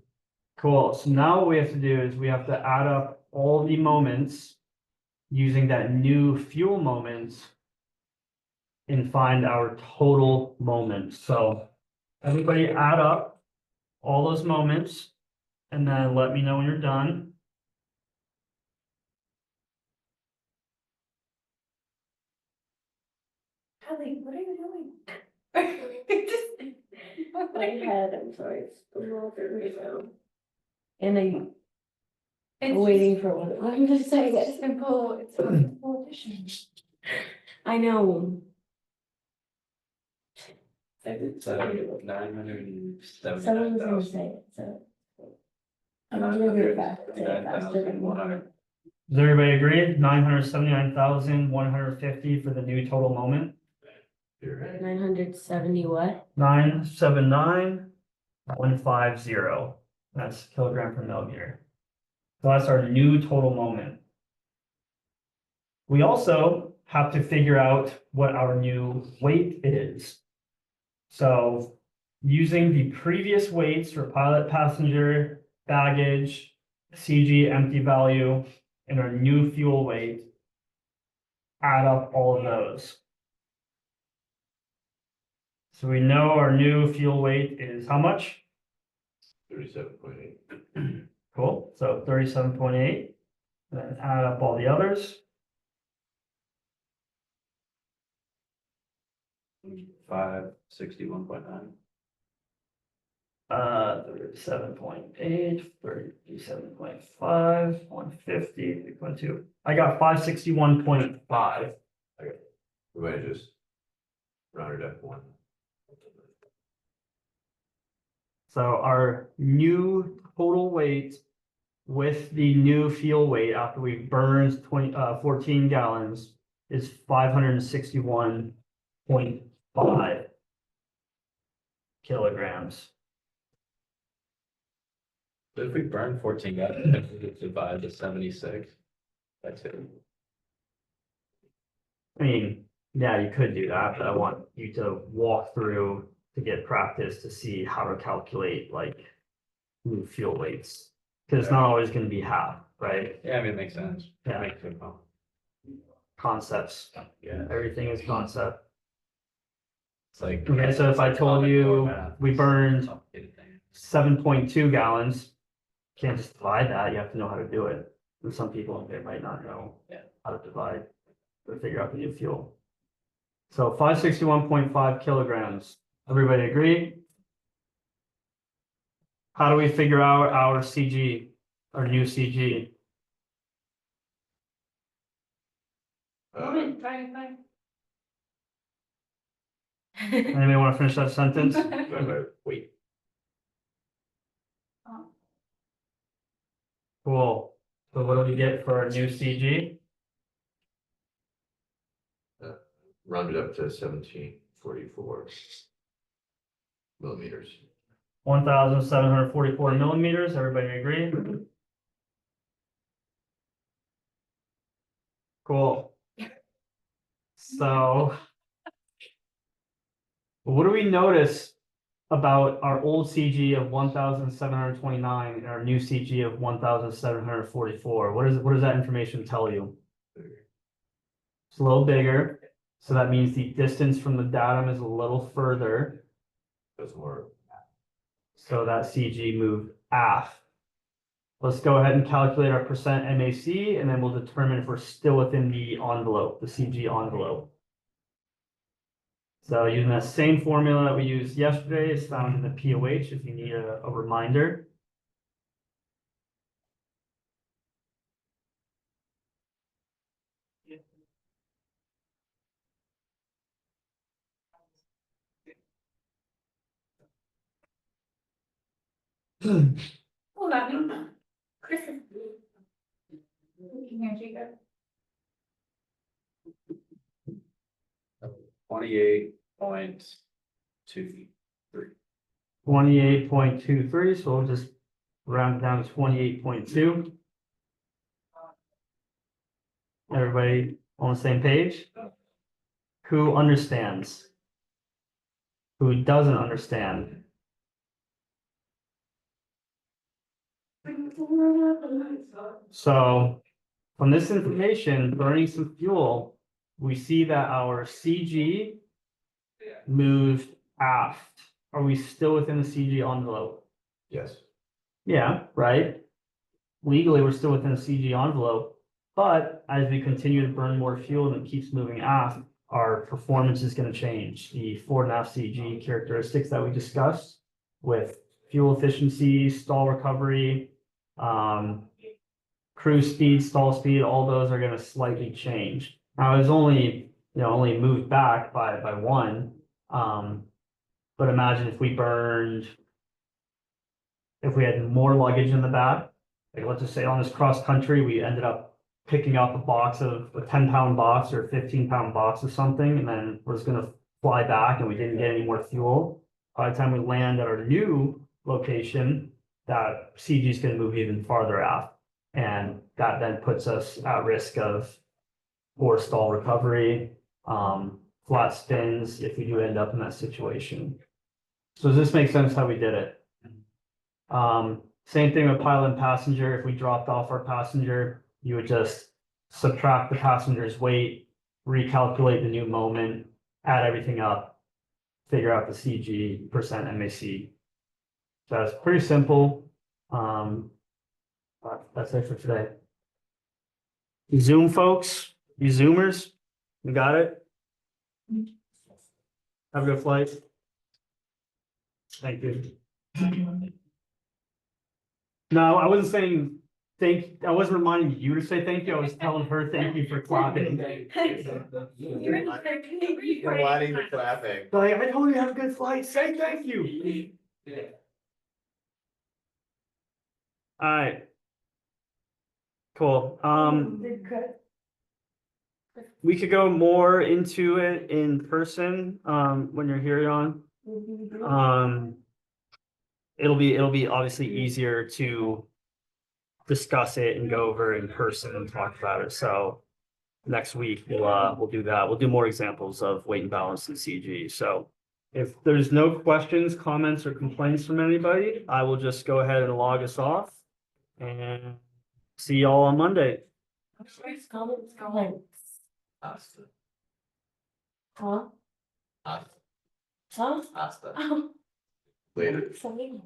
Cool, so now what we have to do is we have to add up all the moments using that new fuel moment and find our total moment. So everybody add up all those moments and then let me know when you're done. Kelly, what are you doing? My head, I'm sorry, it's a little bit right now. And I'm waiting for what I'm just saying, it's simple, it's a simple addition. I know. It's 979,000. Someone was gonna say it, so. I'm gonna read it back, say it faster than me. Does everybody agree? 979,150 for the new total moment? You're right. 970 what? 979,150. That's kilogram per millimeter. So that's our new total moment. We also have to figure out what our new weight is. So using the previous weights for pilot, passenger, baggage, CG empty value, and our new fuel weight, add up all of those. So we know our new fuel weight is how much? 37.8. Cool, so 37.8. Then add up all the others. 561.9. 37.8, 37.5, 150, 3.2. I got 561.5. We might have just rounded up one. So our new total weight with the new fuel weight after we burned 14 gallons is 561.5 kilograms. But if we burn 14 gallons, we could divide the 76 by 2. I mean, yeah, you could do that, but I want you to walk through to get practice to see how to calculate like new fuel weights. Because it's not always going to be half, right? Yeah, I mean, it makes sense. Yeah. It makes good point. Concepts. Yeah. Everything is concept. It's like. Okay, so if I told you we burned Complicated thing. 7.2 gallons, can't just divide that. You have to know how to do it. And some people they might not know how to divide or figure out the new fuel. So 561.5 kilograms. Everybody agree? How do we figure out our CG, our new CG? Anybody want to finish that sentence? Wait, Cool. So what do we get for our new CG? rounded up to 1744 millimeters. 1,744 millimeters. Everybody agree? Cool. So what do we notice about our old CG of 1,729 and our new CG of 1,744? What does that information tell you? It's a little bigger, so that means the distance from the datum is a little further. That's more. So that CG moved aft. Let's go ahead and calculate our percent MAC, and then we'll determine if we're still within the envelope, the CG envelope. So using that same formula that we used yesterday is found in the POH if you need a reminder. Chris is. Can hear Jacob. 28.23. 28.23, so we'll just round it down to 28.2. Everybody on the same page? Who understands? Who doesn't understand? So from this information, burning some fuel, we see that our CG moved aft. Are we still within the CG envelope? Yes. Yeah, right. Legally, we're still within the CG envelope, but as we continue to burn more fuel and it keeps moving aft, our performance is going to change. The 4.5 CG characteristics that we discussed with fuel efficiency, stall recovery, cruise speed, stall speed, all those are going to slightly change. Now it's only moved back by one. But imagine if we burned. If we had more luggage in the back, like let's just say on this cross country, we ended up picking up a 10-pound box or 15-pound box of something, and then we're just gonna fly back and we didn't get any more fuel. By the time we land at our new location, that CG is gonna move even farther out. And that then puts us at risk of poor stall recovery, flat spins if we do end up in that situation. So does this make sense how we did it? Same thing with pilot and passenger. If we dropped off our passenger, you would just subtract the passenger's weight, recalculate the new moment, add everything up, figure out the CG percent MAC. So that's pretty simple. But that's it for today. You Zoom folks, you Zoomers, you got it? Have a good flight. Thank you. No, I wasn't saying I wasn't reminding you to say thank you. I was telling her thank you for clapping. You're wanting the clapping. Like, I told you to have a good flight. Say thank you. All right. Cool. We could go more into it in person, when you're here, Jan. It'll be obviously easier to discuss it and go over in person and talk about it. So next week we'll do that. We'll do more examples of weight and balance and CG. So if there's no questions, comments, or complaints from anybody, I will just go ahead and log us off and see y'all on Monday. Comments. Asta. Huh? Asta. Huh? Asta. Oh. Later. Something.